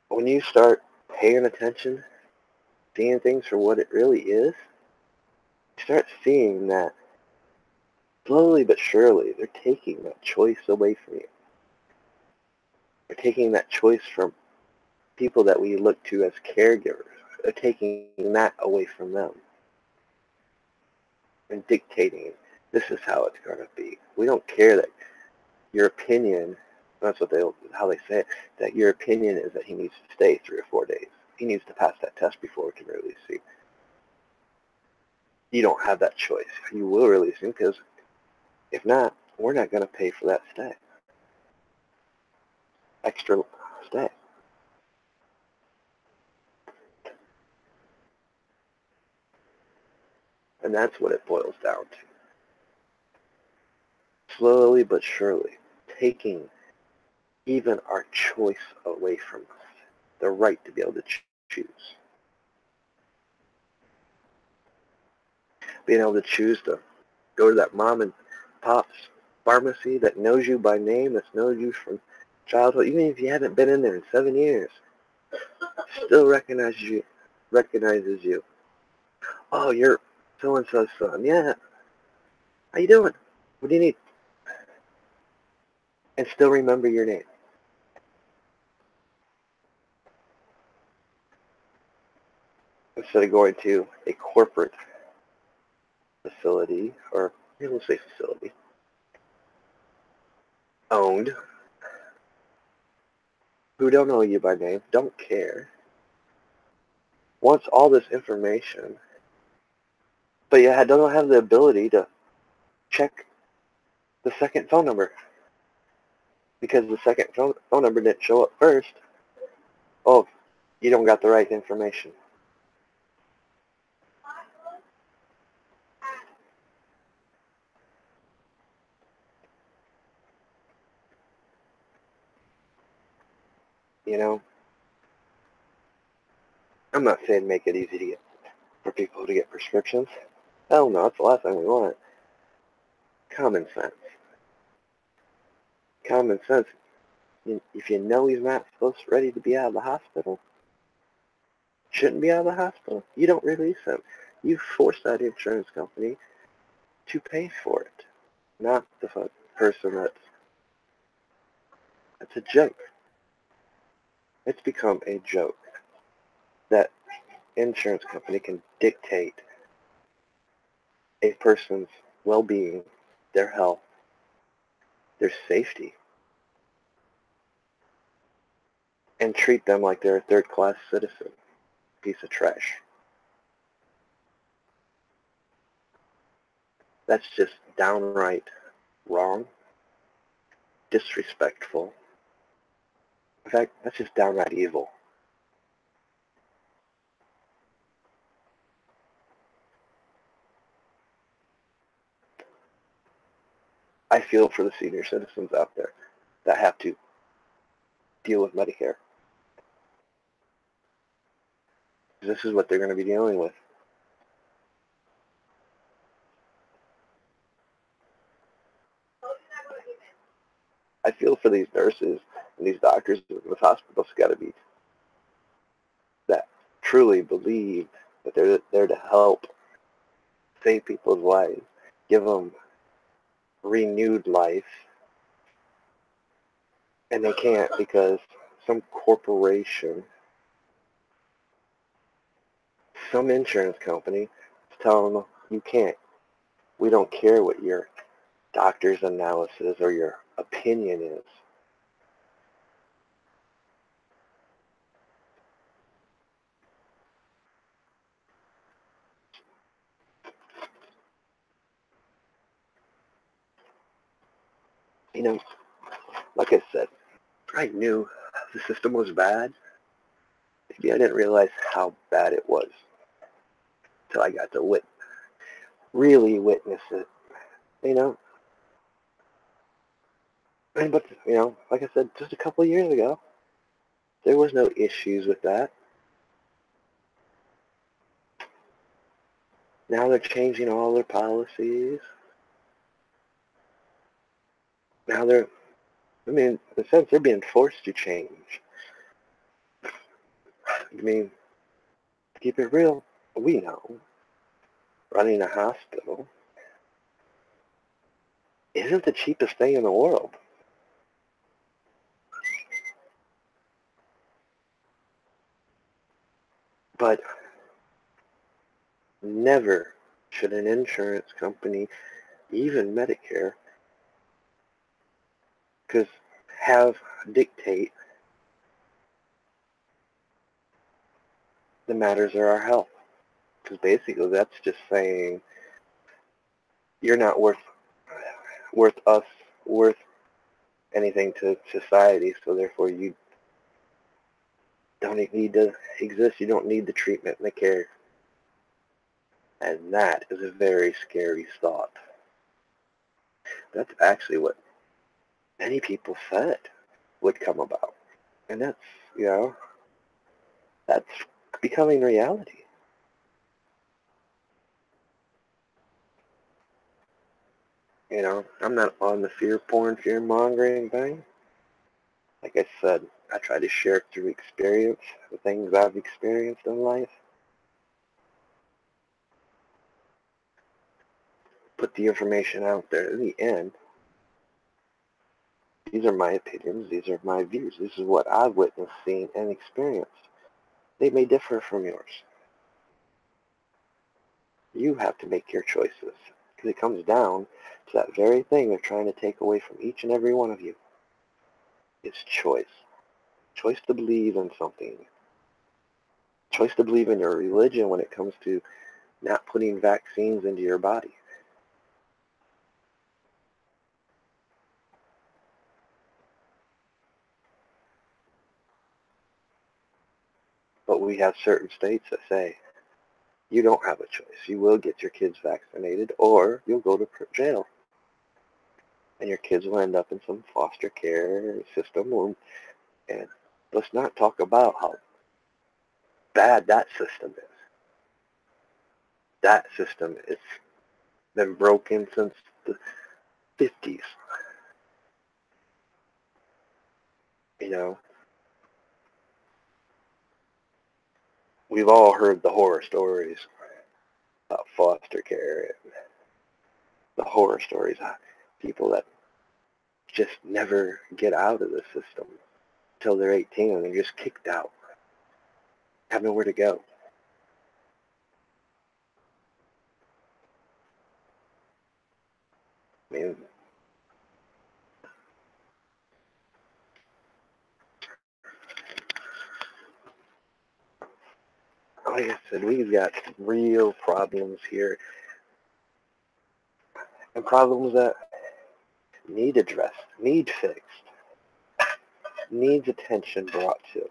Speaker 1: When you start paying attention, seeing things for what it really is, you start seeing that slowly but surely they're taking that choice away from you. They're taking that choice from people that we look to as caregivers. They're taking that away from them and dictating this is how it's going to be. We don't care that your opinion, that's how they say it, that your opinion is that he needs to stay 3 or 4 days. He needs to pass that test before we can release him. You don't have that choice. You will release him because if not, we're not going to pay for that stay. Extra stay. And that's what it boils down to. Slowly but surely, taking even our choice away from us, the right to be able to choose. Being able to choose to go to that mom and pop's pharmacy that knows you by name, that knows you from childhood, even if you haven't been in there in 7 years, still recognizes you. Oh, you're so-and-so's son. Yeah. How you doing? What do you need? And still remember your name. Instead of going to a corporate facility, or we'll say facility, owned, who don't know you by name, don't care, wants all this information, but you don't have the ability to check the second phone number because the second phone number didn't show up first. Oh, you don't got the right information. You know, I'm not saying make it easy to get for people to get prescriptions. Hell no, that's the last thing we want. Common sense. Common sense. If you know he's not ready to be out of the hospital, shouldn't be out of the hospital, you don't release him. You force that insurance company to pay for it, not the person that's a joke. It's become a joke that insurance company can dictate a person's well-being, their health, their safety, and treat them like they're a third-class citizen, piece of trash. That's just downright wrong, disrespectful. In fact, that's just downright evil. I feel for the senior citizens out there that have to deal with Medicare. This is what they're going to be dealing with. I feel for these nurses and these doctors in this hospital's got to be that truly believe that they're there to help save people's lives, give them renewed life, and they can't because some corporation, some insurance company is telling them you can't. We don't care what your doctor's analysis or your opinion is. like I said, I knew the system was bad. Maybe I didn't realize how bad it was until I got to really witness it, you know. But, like I said, just a couple of years ago, there was no issues with that. Now they're changing all their policies. Now in a sense, they're being forced to change. I mean, to keep it real, we know running a hospital isn't the cheapest thing in the world. But never should an insurance company, even Medicare, because have dictate the matters of our health. Because basically that's just saying you're not worth anything to society, so therefore you don't need to exist. You don't need the treatment and the care. And that is a very scary thought. That's actually what many people said would come about. And that's becoming reality. I'm not on the fear porn, fear mongering thing. Like I said, I try to share through experience the things I've experienced in life. Put the information out there. In the end, these are my opinions. These are my views. This is what I've witnessed, seen, and experienced. They may differ from yours. You have to make your choices because it comes down to that very thing they're trying to take away from each and every one of you. It's choice. Choice to believe in something. Choice to believe in your religion when it comes to not putting vaccines into your body. But we have certain states that say, you don't have a choice. You will get your kids vaccinated or you'll go to jail. And your kids will end up in some foster care system. And let's not talk about how bad that system is. That system has been broken since the 50s. We've all heard the horror stories about foster care and the horror stories of people that just never get out of the system until they're 18 and they're just kicked out, have nowhere to go. I mean, like I said, we've got real problems here, and problems that need addressed, need fixed, needs attention brought to.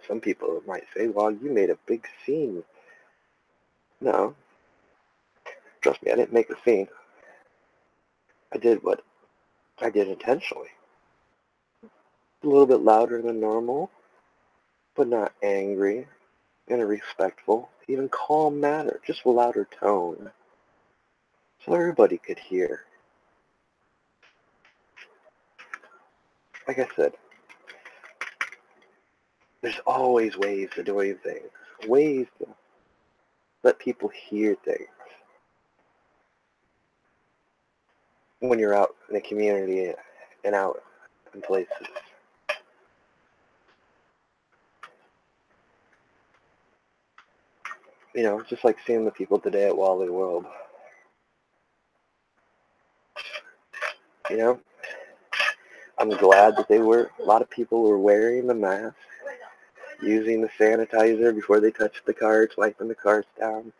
Speaker 1: Some people might say, well, you made a big scene. No, trust me, I didn't make a scene. I did what I did intentionally. A little bit louder than normal, but not angry, in a respectful, even calm manner, just a louder tone, so everybody could hear. Like I said, there's always ways of doing things, ways to let people hear things. When you're out in the community and out in places. Just like seeing the people today at Wally World. I'm glad that a lot of people were wearing the mask, using the sanitizer before they touched the carts, wiping the carts down.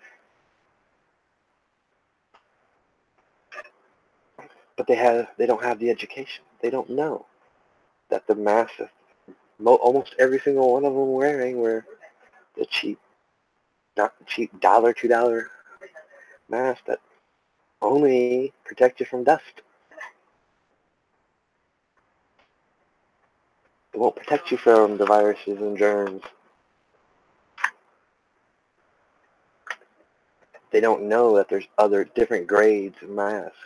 Speaker 1: but they don't have the education. They don't know that the masks that almost every single one of them wearing were the cheap, not the cheap $1, $2 mask that only protect you from dust. It won't protect you from the viruses and germs. They don't know that there's other different grades of masks.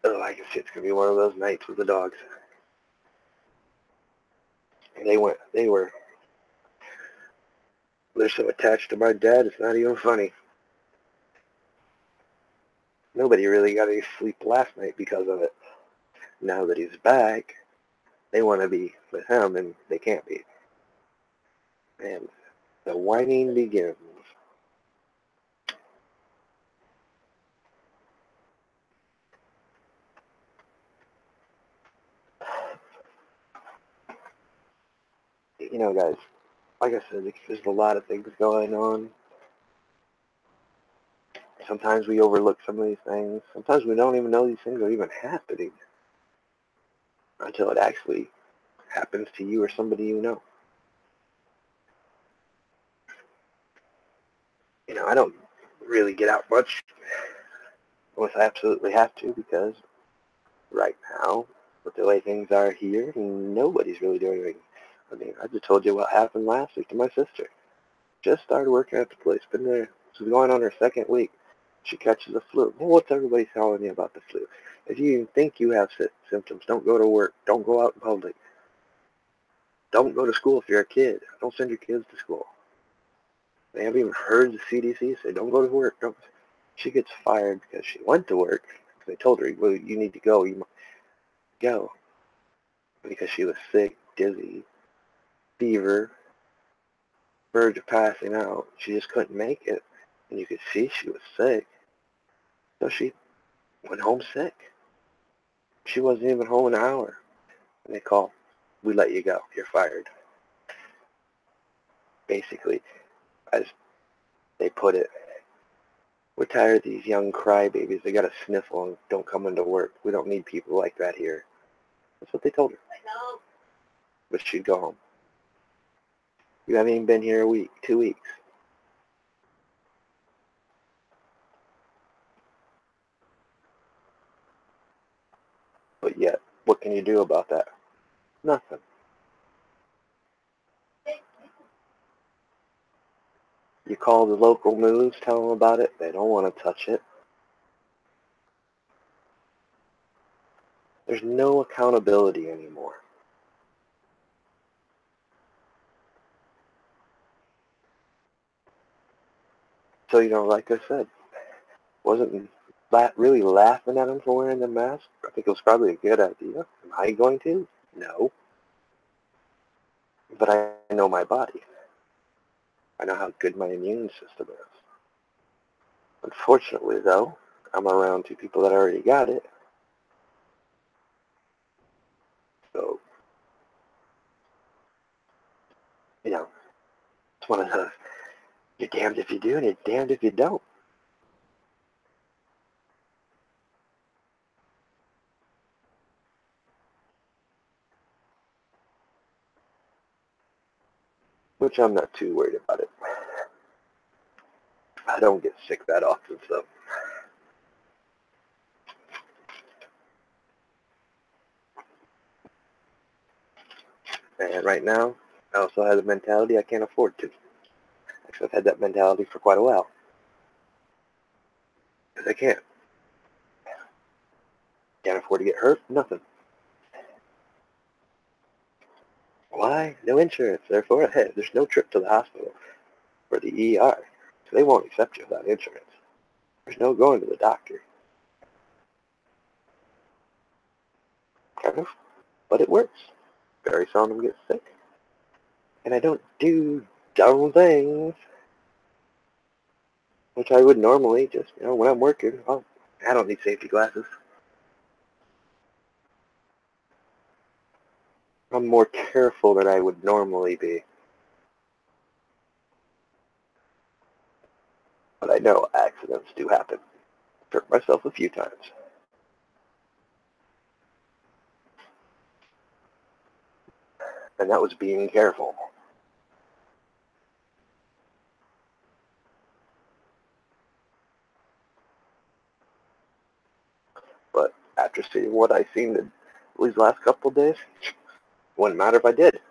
Speaker 1: Oh, I can see it's gonna be one of those nights with the dogs. They're so attached to my dad, it's not even funny. Nobody really got any sleep last night because of it. Now that he's back, they want to be with him, and they can't be. And the whining begins. You know, guys, like I said, there's a lot of things going on. Sometimes we overlook some of these things. Sometimes we don't even know these things are even happening until it actually happens to you or somebody you know. You know, I don't really get out much unless I absolutely have to, because right now, with the way things are here, nobody's really doing anything. I mean, I just told you what happened last week to my sister. Just started working at the place. Been there. She's going on her second week. She catches the flu. Well, what's everybody telling you about the flu? If you even think you have symptoms, don't go to work. Don't go out in public. Don't go to school if you're a kid. Don't send your kids to school. They haven't even heard the CDC say, don't go to work. Don't. She gets fired because she went to work. They told her, well, you need to go. You must go. Because she was sick, dizzy, fever, verge of passing out. She just couldn't make it. And you could see she was sick. So she went home sick. She wasn't even home an hour. And they called, we let you go. You're fired. Basically, as they put it, we're tired of these young crybabies. They got a sniffle and don't come into work. We don't need people like that here. That's what they told her. But she'd go home. You haven't even been here a week, 2 weeks. But yet, what can you do about that? Nothing. You call the local news, tell them about it. They don't want to touch it. There's no accountability anymore. So, you know, like I said, wasn't really laughing at him for wearing the mask. I think it was probably a good idea. Am I going to? No. But I know my body. I know how good my immune system is. Unfortunately, though, I'm around two people that already got it. So, you know, it's one of those, you're damned if you do and you're damned if you don't. Which I'm not too worried about it. I don't get sick that often, so. And right now, I also have the mentality I can't afford to. Actually, I've had that mentality for quite a while. Because I can't. Can't afford to get hurt? Nothing. Why? No insurance. Therefore, hey, there's no trip to the hospital or the ER. So they won't accept you without insurance. There's no going to the doctor. Kind of. But it works. Very seldom get sick. And I don't do dumb things, which I would normally just, you know, when I'm working, I don't need safety glasses. I'm more careful than I would normally be. But I know accidents do happen. Hurt myself a few times. And that was being careful. But after seeing what I've seen these last couple of days, wouldn't matter if I did.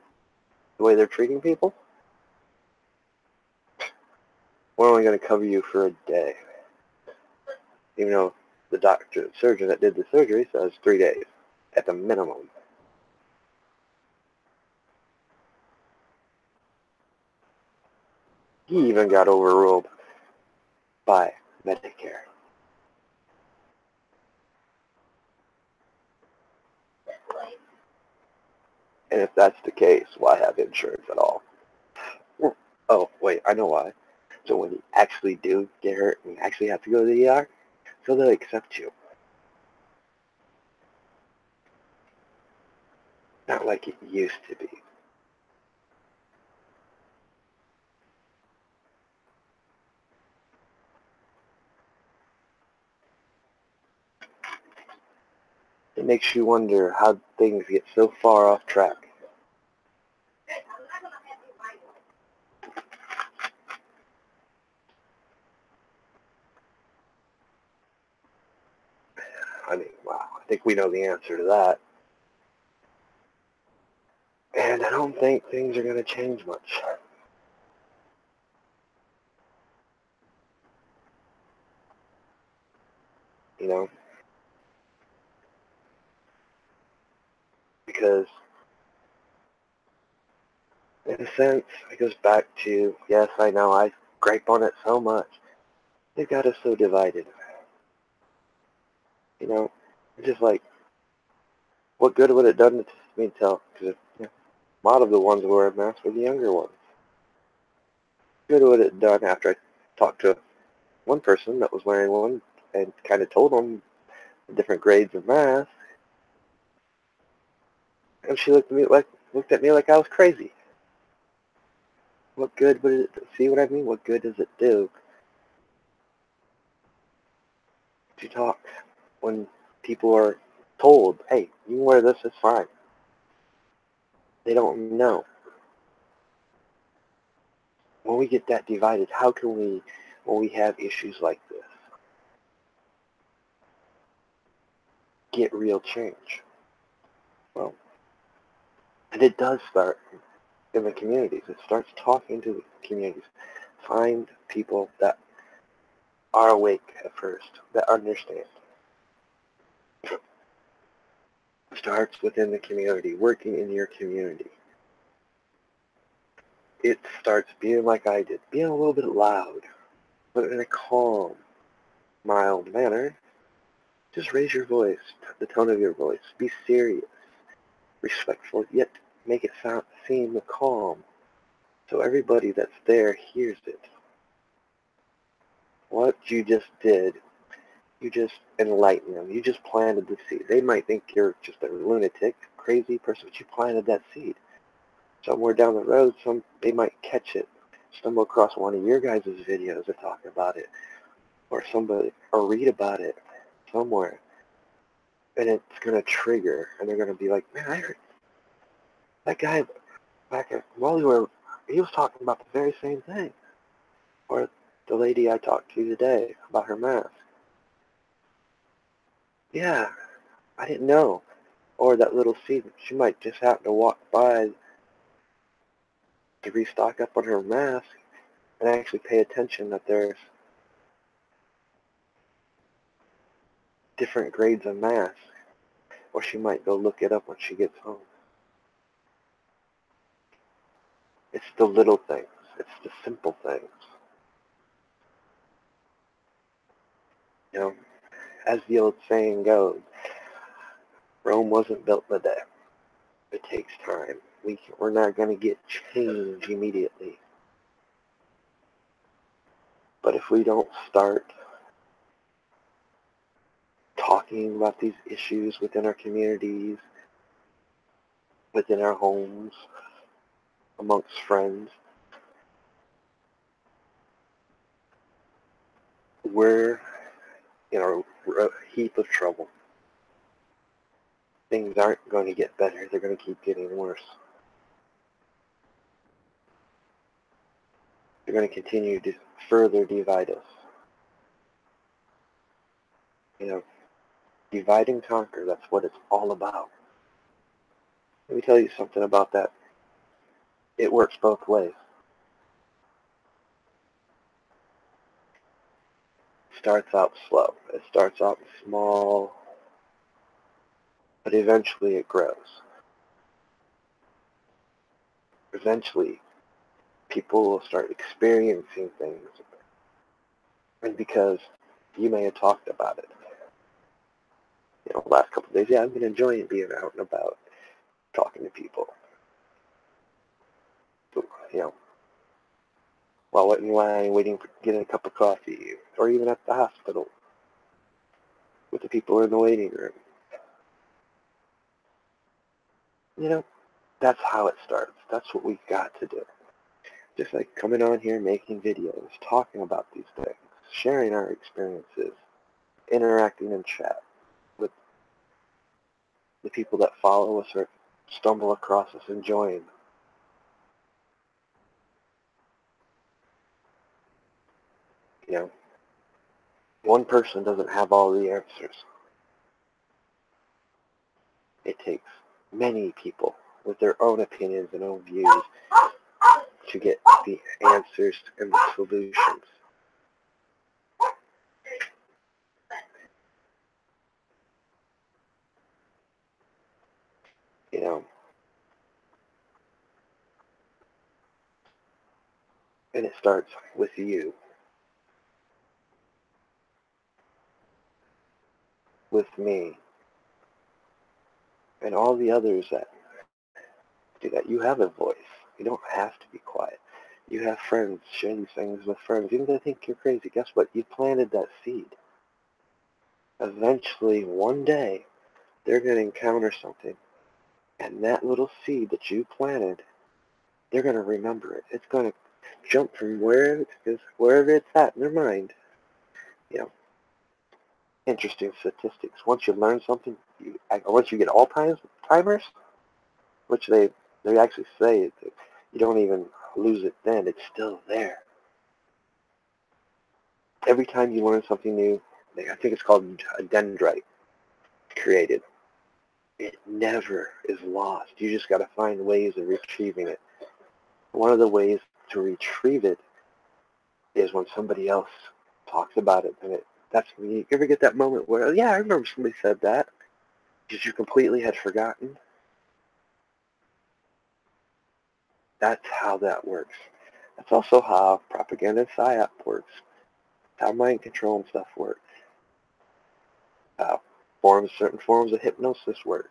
Speaker 1: The way they're treating people, we're only going to cover you for a day. Even though the surgeon that did the surgery says 3 days at the minimum. He even got overruled by Medicare. And if that's the case, why have insurance at all? Oh, wait, I know why. So when you actually do get hurt and you actually have to go to the ER, so they'll accept you. Not like it used to be. It makes you wonder how things get so far off track. I mean, wow, I think we know the answer to that. And I don't think things are going to change much. You know? Because, in a sense, it goes back to, yes, I know, I gripe on it so much. They've got us so divided. You know? It's just like, what good would it done to me tell? Because a lot of the ones who wear masks were the younger ones. What good would it done after I talked to one person that was wearing one and kind of told them the different grades of masks, and she looked at me like I was crazy. What good would it see what I mean? What good does it do to talk when people are told, hey, you can wear this, it's fine. They don't know. When we get that divided, how can we, when we have issues like this, get real change? Well, and it does start in the communities. It starts talking to the communities. Find people that are awake at first, that understand. It starts within the community, working in your community. It starts being like I did, being a little bit loud, but in a calm, mild manner. Just raise your voice, the tone of your voice. Be serious, respectful, yet make it seem calm, so everybody that's there hears it. What you just did, you just enlightened them. You just planted the seed. They might think you're just a lunatic, crazy person, but you planted that seed. Somewhere down the road, they might catch it, stumble across one of your guys' videos that talk about it, or read about it somewhere, and it's going to trigger, and they're going to be like, man, I heard that guy while he was talking about the very same thing. Or the lady I talked to today about her mask. Yeah, I didn't know. Or that little seed, she might just happen to walk by to restock up on her mask and actually pay attention that there's different grades of masks. Or she might go look it up when she gets home. It's the little things. It's the simple things. You know, as the old saying goes, Rome wasn't built in a day. It takes time. We're not going to get change immediately. But if we don't start talking about these issues within our communities, within our homes, amongst friends, we're in a heap of trouble. Things aren't going to get better. They're going to keep getting worse. They're going to continue to further divide us. Divide and conquer, that's what it's all about. Let me tell you something about that. It works both ways. It starts out slow. It starts out small, but eventually it grows. Eventually, people will start experiencing things. And because you may have talked about it, the last couple of days, yeah, I've been enjoying being out and about, talking to people. While waiting in line, waiting for getting a cup of coffee, or even at the hospital with the people in the waiting room. That's how it starts. That's what we've got to do. Just like coming on here, making videos, talking about these things, sharing our experiences, interacting in chat with the people that follow us or stumble across us and join. One person doesn't have all the answers. It takes many people with their own opinions and own views to get the answers and the solutions. And it starts with you, with me, and all the others that do that. You have a voice. You don't have to be quiet. You have friends. Share these things with friends. Even if they think you're crazy, guess what? You planted that seed. Eventually, one day, they're going to encounter something. And that little seed that you planted, they're going to remember it. It's going to jump from wherever it's at in their mind. Interesting statistics. Once you learn something, once you get Alzheimer's, which they actually say that you don't even lose it then. It's still there. Every time you learn something new, I think it's called a dendrite, created. It never is lost. You just got to find ways of retrieving it. One of the ways to retrieve it is when somebody else talks about it, and that's when you ever get that moment where, yeah, I remember somebody said that, because you completely had forgotten. That's how that works. That's also how propaganda and psyop works. How mind control and stuff works. How certain forms of hypnosis work.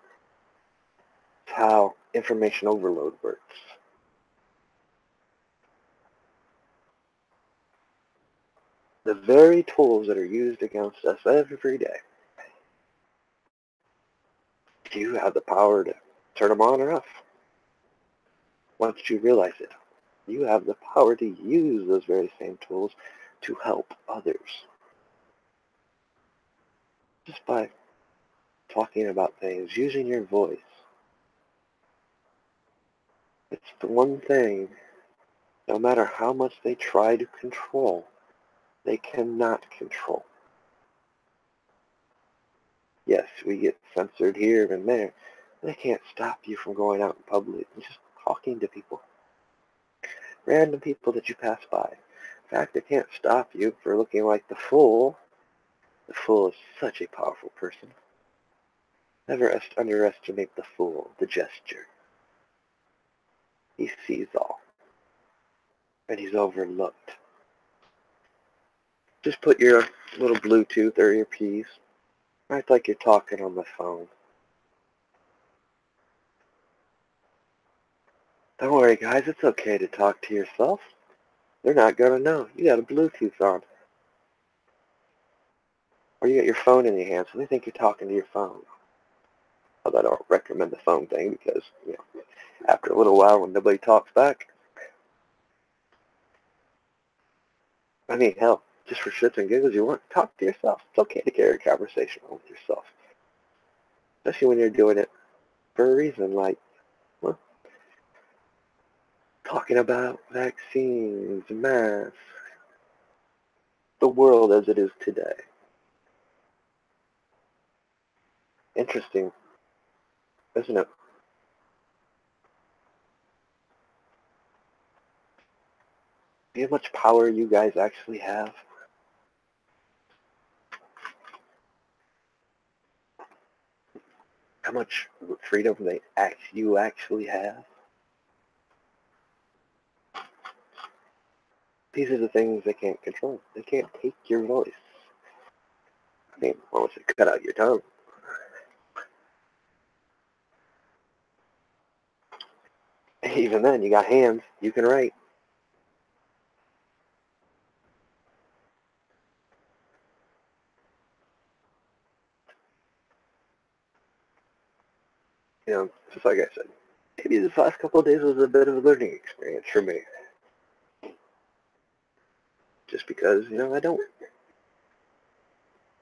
Speaker 1: It's how information overload works. The very tools that are used against us every day, you have the power to turn them on or off. Once you realize it, you have the power to use those very same tools to help others. Just by talking about things, using your voice. It's the one thing, no matter how much they try to control, they cannot control. Yes, we get censored here and there. They can't stop you from going out in public and just talking to people. Random people that you pass by. In fact, they can't stop you for looking like the fool. The fool is such a powerful person. Never underestimate the fool, the gesture. He sees all. And he's overlooked. Just put your little Bluetooth or earpiece. Act like you're talking on the phone. Don't worry, guys. It's okay to talk to yourself. They're not going to know. You got a Bluetooth on. Or you got your phone in your hand, so they think you're talking to your phone. Although I don't recommend the phone thing because, after a little while when nobody talks back, I mean, hell, just for shits and giggles, you want to talk to yourself. It's okay to carry a conversation on with yourself, especially when you're doing it for a reason, like, well, talking about vaccines, masks, the world as it is today. Interesting, isn't it? See how much power you guys actually have? How much freedom you actually have? These are the things they can't control. They can't take your voice. I mean, unless they cut out your tongue. Even then, you got hands. You can write. Just like I said, maybe this last couple of days was a bit of a learning experience for me. Just because, I don't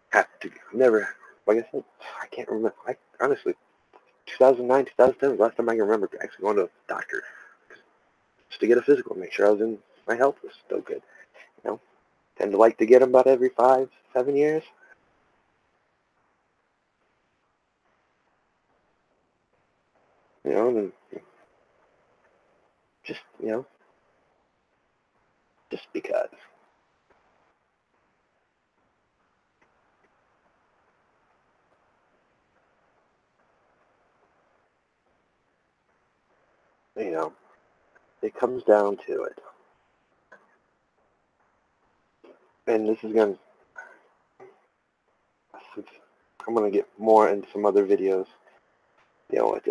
Speaker 1: have to, never, like I said, I can't remember. Honestly, 2009, 2010 was the last time I can remember actually going to a doctor just to get a physical, make sure my health was still good. Tend to like to get them about every 5, 7 years. And just, just because. You know, it comes down to it. And this is going to, I'm going to get more into some other videos,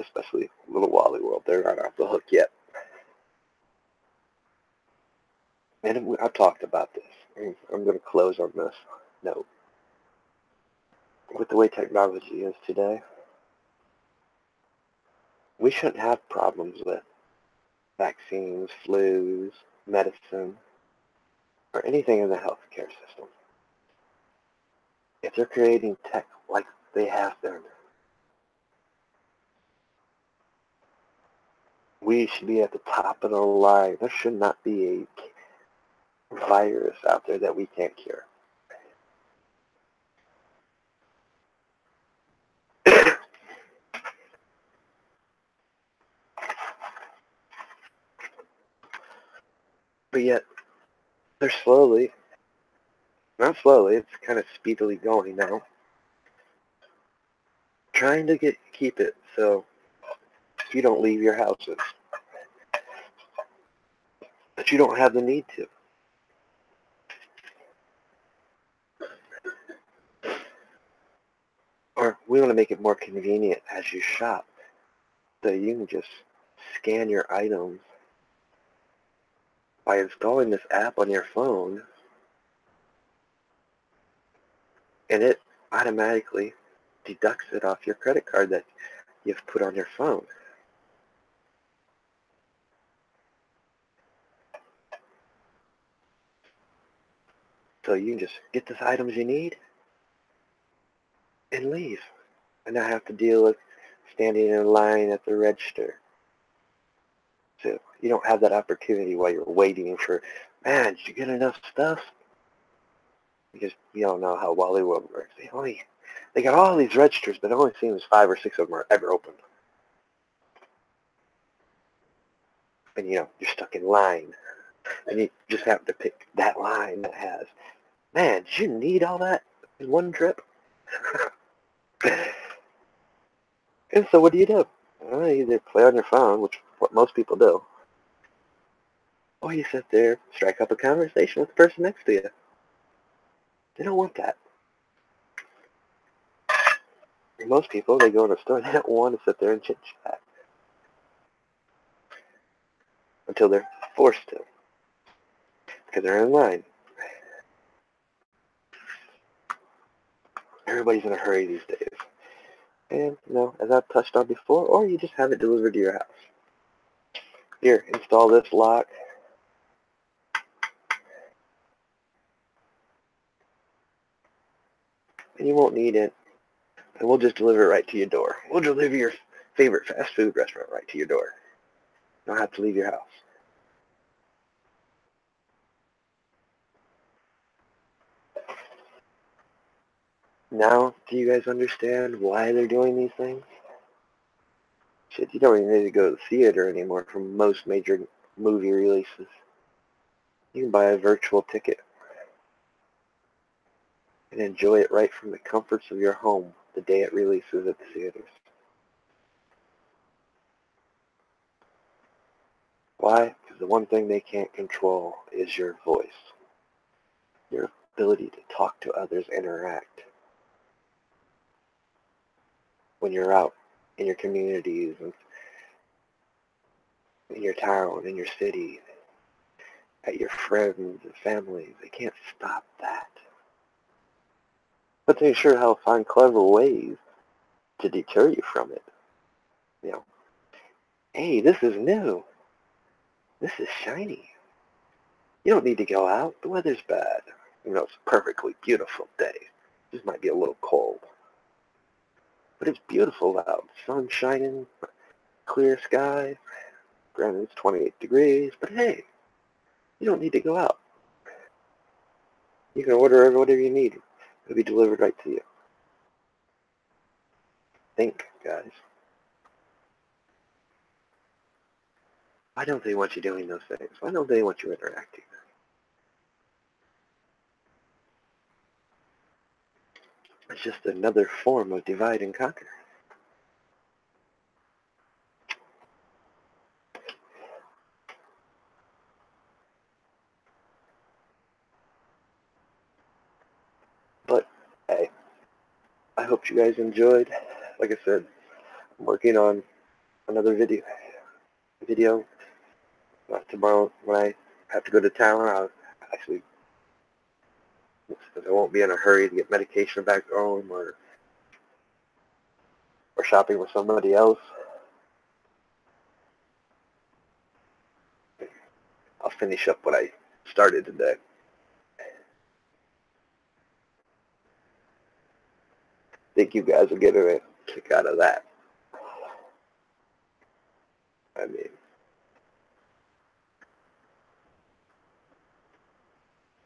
Speaker 1: especially Little Wally World. They're not off the hook yet. And I've talked about this. I'm going to close on this note. With the way technology is today, we shouldn't have problems with vaccines, flus, medicine, or anything in the healthcare system. If they're creating tech like they have been, we should be at the top of the line. There should not be a virus out there that we can't cure. But yet, they're slowly, not slowly, it's kind of speedily going now, trying to keep it so you don't leave your houses, that you don't have the need to. Or we want to make it more convenient as you shop, so you can just scan your items by installing this app on your phone, and it automatically deducts it off your credit card that you've put on your phone. So you can just get the items you need and leave, and not have to deal with standing in line at the register. So you don't have that opportunity while you're waiting for, man, did you get enough stuff? Because you don't know how Wally World works. They got all these registers, but it only seems 5 or 6 of them are ever open. And you're stuck in line, and you just have to pick that line that has, man, did you need all that in one trip? And so what do? You either play on your phone, which is what most people do, or you sit there, strike up a conversation with the person next to you. They don't want that. Most people, they go in a store, they don't want to sit there and chit-chat until they're forced to, because they're in line. Everybody's in a hurry these days. And, as I've touched on before, or you just have it delivered to your house. Here, install this lock. And you won't need it. And we'll just deliver it right to your door. We'll deliver your favorite fast food restaurant right to your door. You don't have to leave your house. Now, do you guys understand why they're doing these things? Shit, you don't even need to go to the theater anymore for most major movie releases. You can buy a virtual ticket and enjoy it right from the comforts of your home the day it releases at the theaters. Why? Because the one thing they can't control is your voice, your ability to talk to others, interact. When you're out in your communities, and in your town, in your city, at your friends and family, they can't stop that. But they sure hell find clever ways to deter you from it. You know, hey, this is new. This is shiny. You don't need to go out. The weather's bad. It's a perfectly beautiful day. This might be a little cold. But it's beautiful out. Sun shining, clear sky. Granted, it's 28 degrees, but hey, you don't need to go out. You can order whatever you need. It'll be delivered right to you. Think, guys. Why don't they want you doing those things? Why don't they want you interacting? It's just another form of divide and conquer. But, hey, I hope you guys enjoyed. Like I said, I'm working on another video. Tomorrow when I have to go to town, I'll actually, because I won't be in a hurry to get medication back home or shopping with somebody else. I'll finish up what I started today. I think you guys will get a kick out of that. I mean,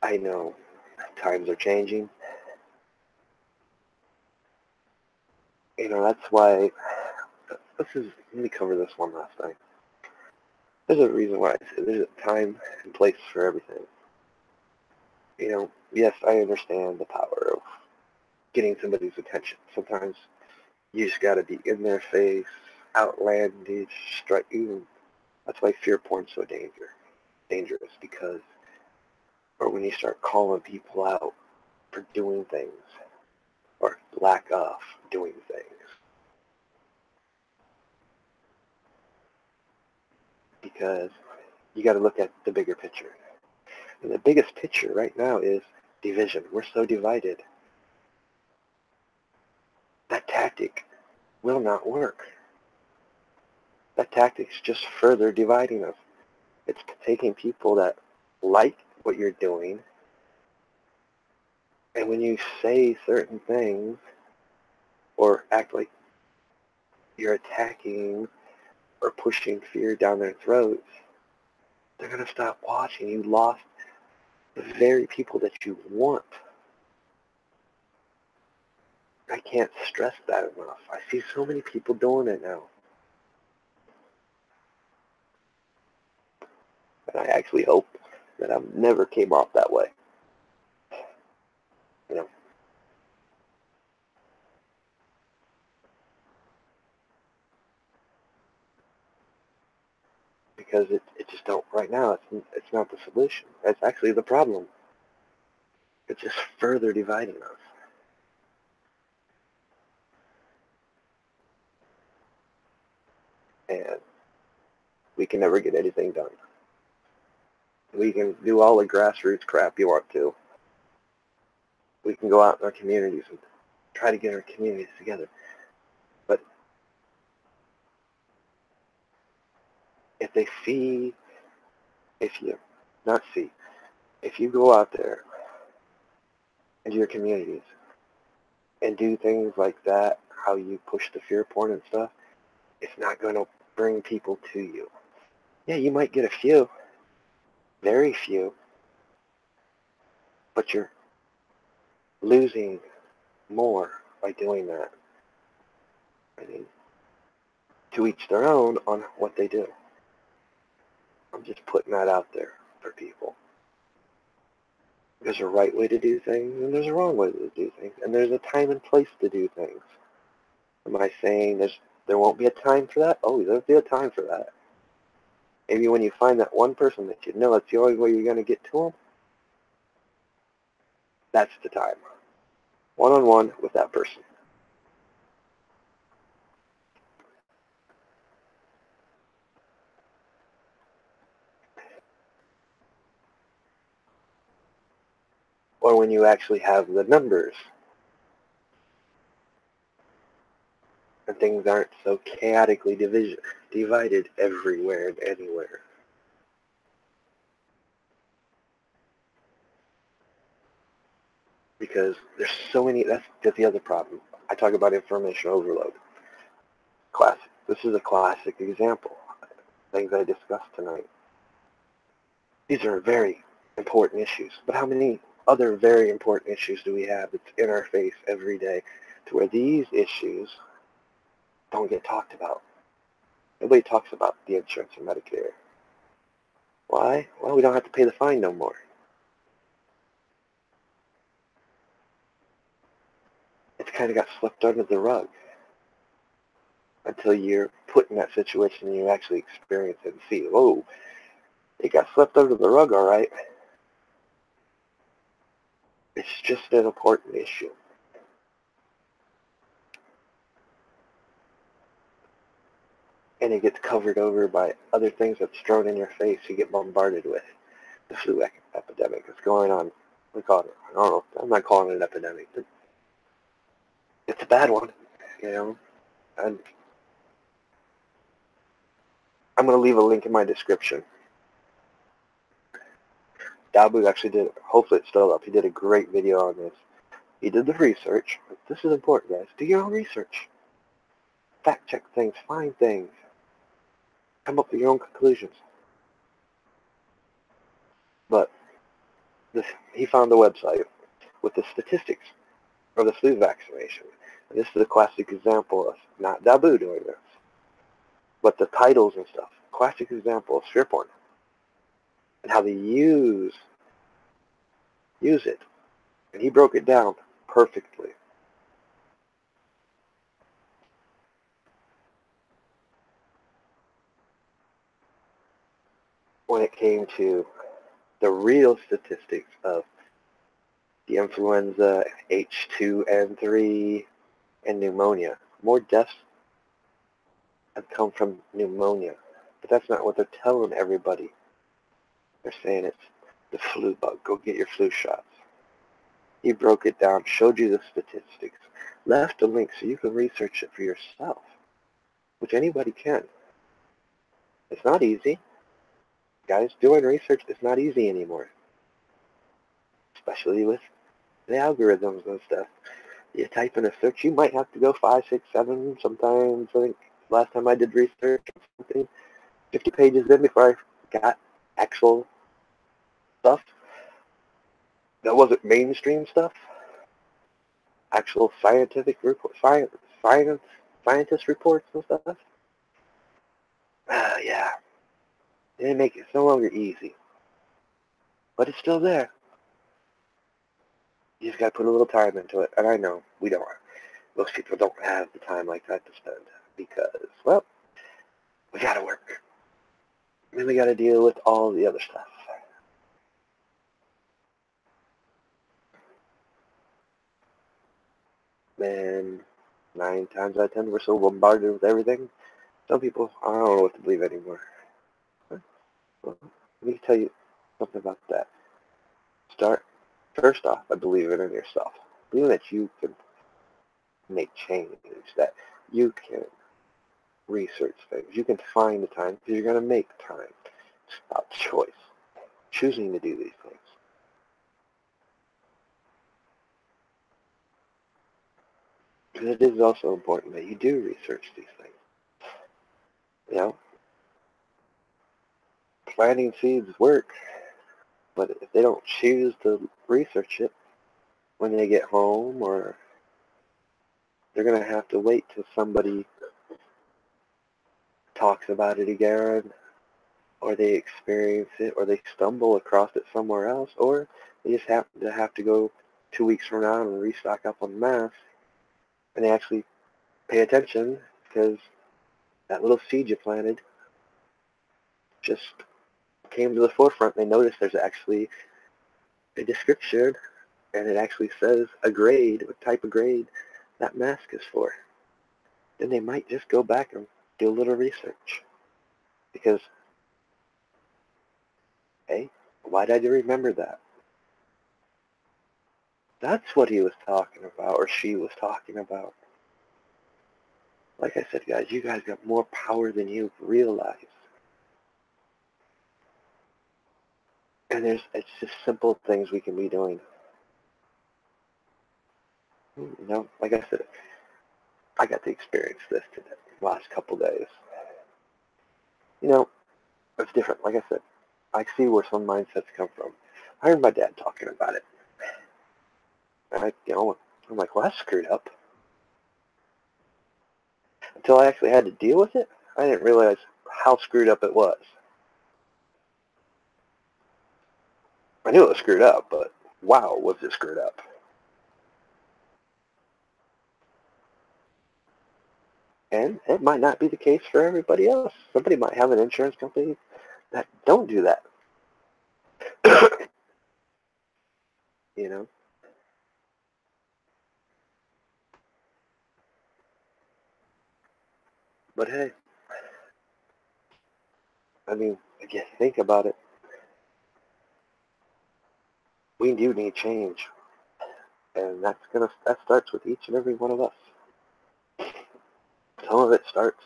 Speaker 1: I know times are changing. That's why, let me cover this one last time. There's a reason why I say there's a time and place for everything. Yes, I understand the power of getting somebody's attention. Sometimes you just got to be in their face, outlandish, striking. That's why fear porn's so dangerous, because, or when you start calling people out for doing things, or lack of doing things. Because you got to look at the bigger picture. And the biggest picture right now is division. We're so divided. That tactic will not work. That tactic's just further dividing us. It's taking people that like what you're doing, and when you say certain things or act like you're attacking or pushing fear down their throats, they're going to stop watching. You lost the very people that you want. I can't stress that enough. I see so many people doing it now. And I actually hope that I never came off that way. You know, because it just don't, right now, it's not the solution. It's actually the problem. It's just further dividing us. And we can never get anything done. We can do all the grassroots crap you want to. We can go out in our communities and try to get our communities together. if they see, if you, not see, if you go out there into your communities and do things like that, how you push the fear porn and stuff, it's not going to bring people to you. Yeah, you might get a few, very few, but you're losing more by doing that. I mean, to each their own on what they do. I'm just putting that out there for people. There's a right way to do things, and there's a wrong way to do things, and there's a time and place to do things. Am I saying there won't be a time for that? Oh, there'll be a time for that. Maybe when you find that one person that you know that's the only way you're going to get to them, that's the time. One-on-one with that person. Or when you actually have the numbers and things aren't so chaotically divided everywhere and anywhere. Because there's so many, that's the other problem. I talk about information overload. Classic. This is a classic example. Things I discussed tonight. These are very important issues. But how many other very important issues do we have that's in our face every day to where these issues don't get talked about? Nobody talks about the insurance and Medicare. Why? Well, we don't have to pay the fine no more. It's kind of got swept under the rug until you're put in that situation and you actually experience it and see, whoa, it got swept under the rug, all right. It's just an important issue. And it gets covered over by other things that's thrown in your face you get bombarded with. The flu epidemic is going on. We call it, I don't know, I'm not calling it an epidemic, but it's a bad one, you know. And I'm going to leave a link in my description. Dabu actually did, hopefully it's still up, he did a great video on this. He did the research. This is important, guys. Do your own research. Fact check things, find things. Come up with your own conclusions. But he found a website with the statistics for the flu vaccination. And this is a classic example of not Dabu doing this, but the titles and stuff. Classic example of fear porn and how they use it. And he broke it down perfectly. When it came to the real statistics of the influenza, H2N3, and pneumonia. More deaths have come from pneumonia. But that's not what they're telling everybody. They're saying it's the flu bug. Go get your flu shots. He broke it down, showed you the statistics, left a link so you can research it for yourself, which anybody can. It's not easy. Guys, doing research is not easy anymore, especially with the algorithms and stuff. You type in a search, you might have to go 5, 6, 7, sometimes. I think last time I did research on something, 50 pages in before I got actual stuff. That wasn't mainstream stuff. Actual scientific report, scientist reports and stuff. Yeah. They didn't make it, it's no longer easy. But it's still there. You just got to put a little time into it. And I know we don't. Most people don't have the time like that to spend because, well, we got to work. And then we got to deal with all the other stuff. And 9 times out of 10, we're so bombarded with everything. Some people, I don't know what to believe anymore. Well, let me tell you something about that. First off, by believing in yourself. Believing that you can make change, that you can research things. You can find the time because you're going to make time. It's about choice, choosing to do these things. Because it is also important that you do research these things. You know, planting seeds work, but if they don't choose to research it when they get home, or they're going to have to wait till somebody talks about it again, or they experience it, or they stumble across it somewhere else, or they just happen to have to go 2 weeks from now and restock up on mass, and they actually pay attention because that little seed you planted just came to the forefront. They notice there's actually a description, and it actually says a grade, what type of grade that mask is for. Then they might just go back and do a little research. Because, hey, why did I remember that? That's what he was talking about, or she was talking about. Like I said, guys, you guys got more power than you realize. And it's just simple things we can be doing. You know, like I said, I got to experience this today, the last couple days. You know, it's different. Like I said, I see where some mindsets come from. I heard my dad talking about it. And I'm like, well, that's screwed up. Until I actually had to deal with it, I didn't realize how screwed up it was. I knew it was screwed up, but wow, was it screwed up. And it might not be the case for everybody else. Somebody might have an insurance company that don't do that. You know? But hey, I mean, again, think about it. We do need change. And that starts with each and every one of us. Some of it starts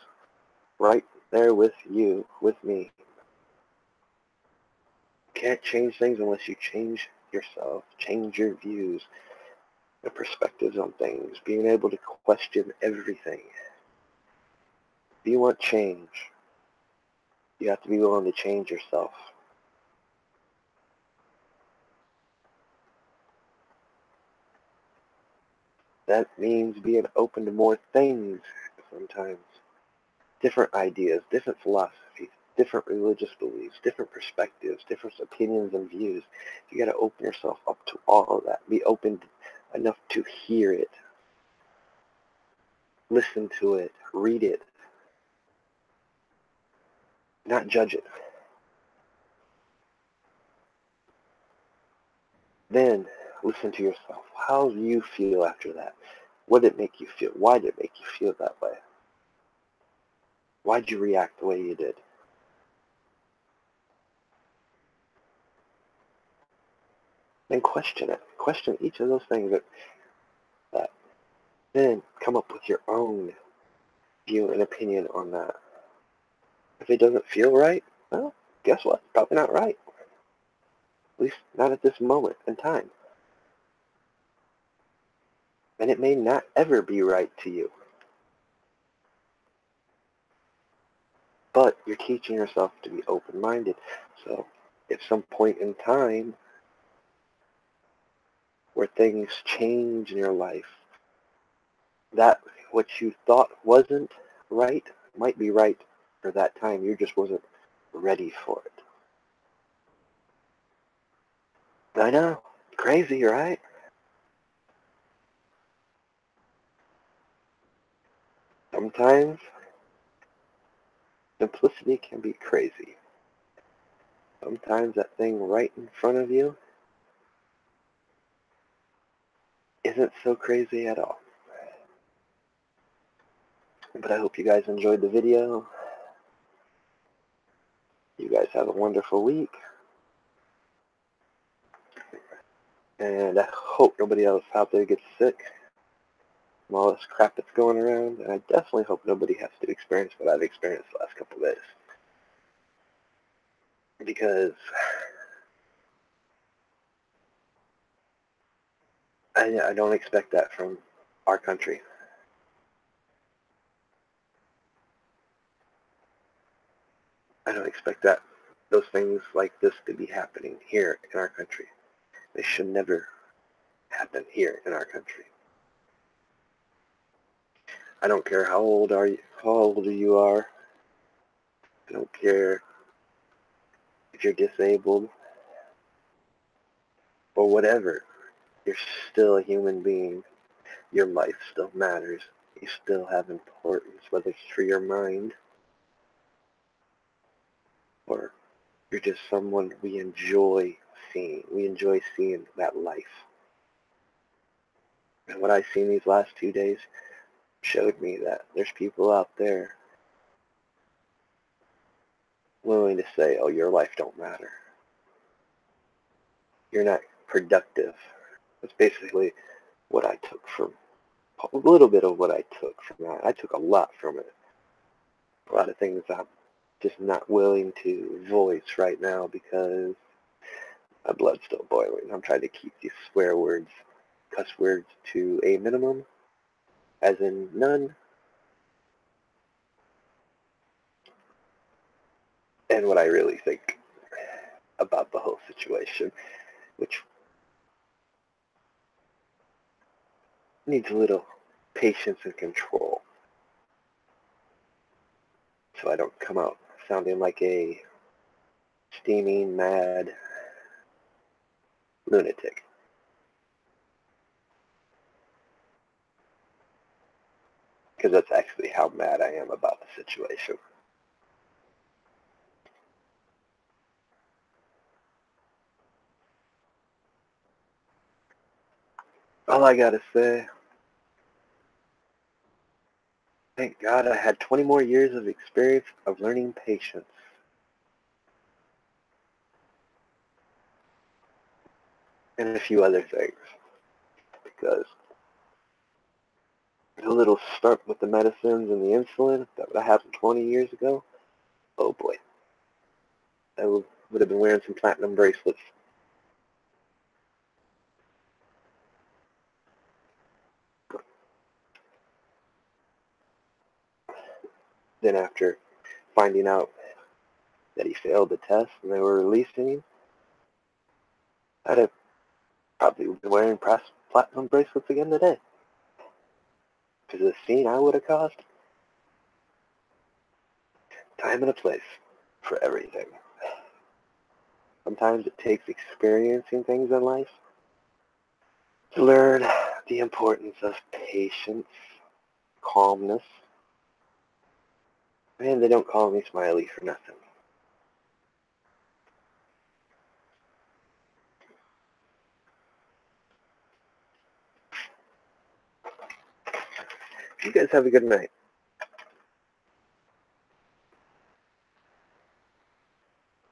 Speaker 1: right there with you, with me. You can't change things unless you change yourself, change your views, your perspectives on things, being able to question everything. If you want change, you have to be willing to change yourself. That means being open to more things sometimes. Different ideas, different philosophies, different religious beliefs, different perspectives, different opinions and views. You got to open yourself up to all of that. Be open enough to hear it, listen to it, read it, not judge it. Then listen to yourself. How do you feel after that? What did it make you feel? Why did it make you feel that way? Why did you react the way you did? Then question it. Question each of those things. That. Then come up with your own view and opinion on that. If it doesn't feel right, well, guess what? Probably not right. At least not at this moment in time. And it may not ever be right to you. But you're teaching yourself to be open-minded. So if some point in time where things change in your life, that what you thought wasn't right might be right for that time. You just wasn't ready for it. I know. Crazy, right? Sometimes simplicity can be crazy. Sometimes that thing right in front of you isn't so crazy at all. But I hope you guys enjoyed the video. You guys have a wonderful week. And I hope nobody else out there gets sick. from all this crap that's going around, and I definitely hope nobody has to experience what I've experienced the last couple of days. Because I don't expect that from our country. I don't expect those things like this to be happening here in our country. They should never happen here in our country. I don't care how old you are. I don't care if you're disabled or whatever. You're still a human being. Your life still matters. You still have importance, whether it's for your mind or you're just someone we enjoy seeing. We enjoy seeing that life. And what I've seen these last 2 days showed me that there's people out there willing to say, oh, your life don't matter. You're not productive. That's basically what I took from, a little bit of what I took from that. I took a lot from it. A lot of things I'm just not willing to voice right now because my blood's still boiling. I'm trying to keep these swear words, cuss words to a minimum, as in none. And what I really think about the whole situation, which needs a little patience and control, so I don't come out sounding like a steaming, mad lunatic. Because that's actually how mad I am about the situation. All I gotta say, thank God I had 20 more years of experience of learning patience. And a few other things. Because a little start with the medicines and the insulin that would have happened 20 years ago, oh boy. I would have been wearing some platinum bracelets. Then after finding out that he failed the test and they were releasing him, I'd have probably been wearing platinum bracelets again today. Because the scene I would have caused, time and a place for everything. Sometimes it takes experiencing things in life to learn the importance of patience, calmness, and they don't call me Smiley for nothing. You guys have a good night.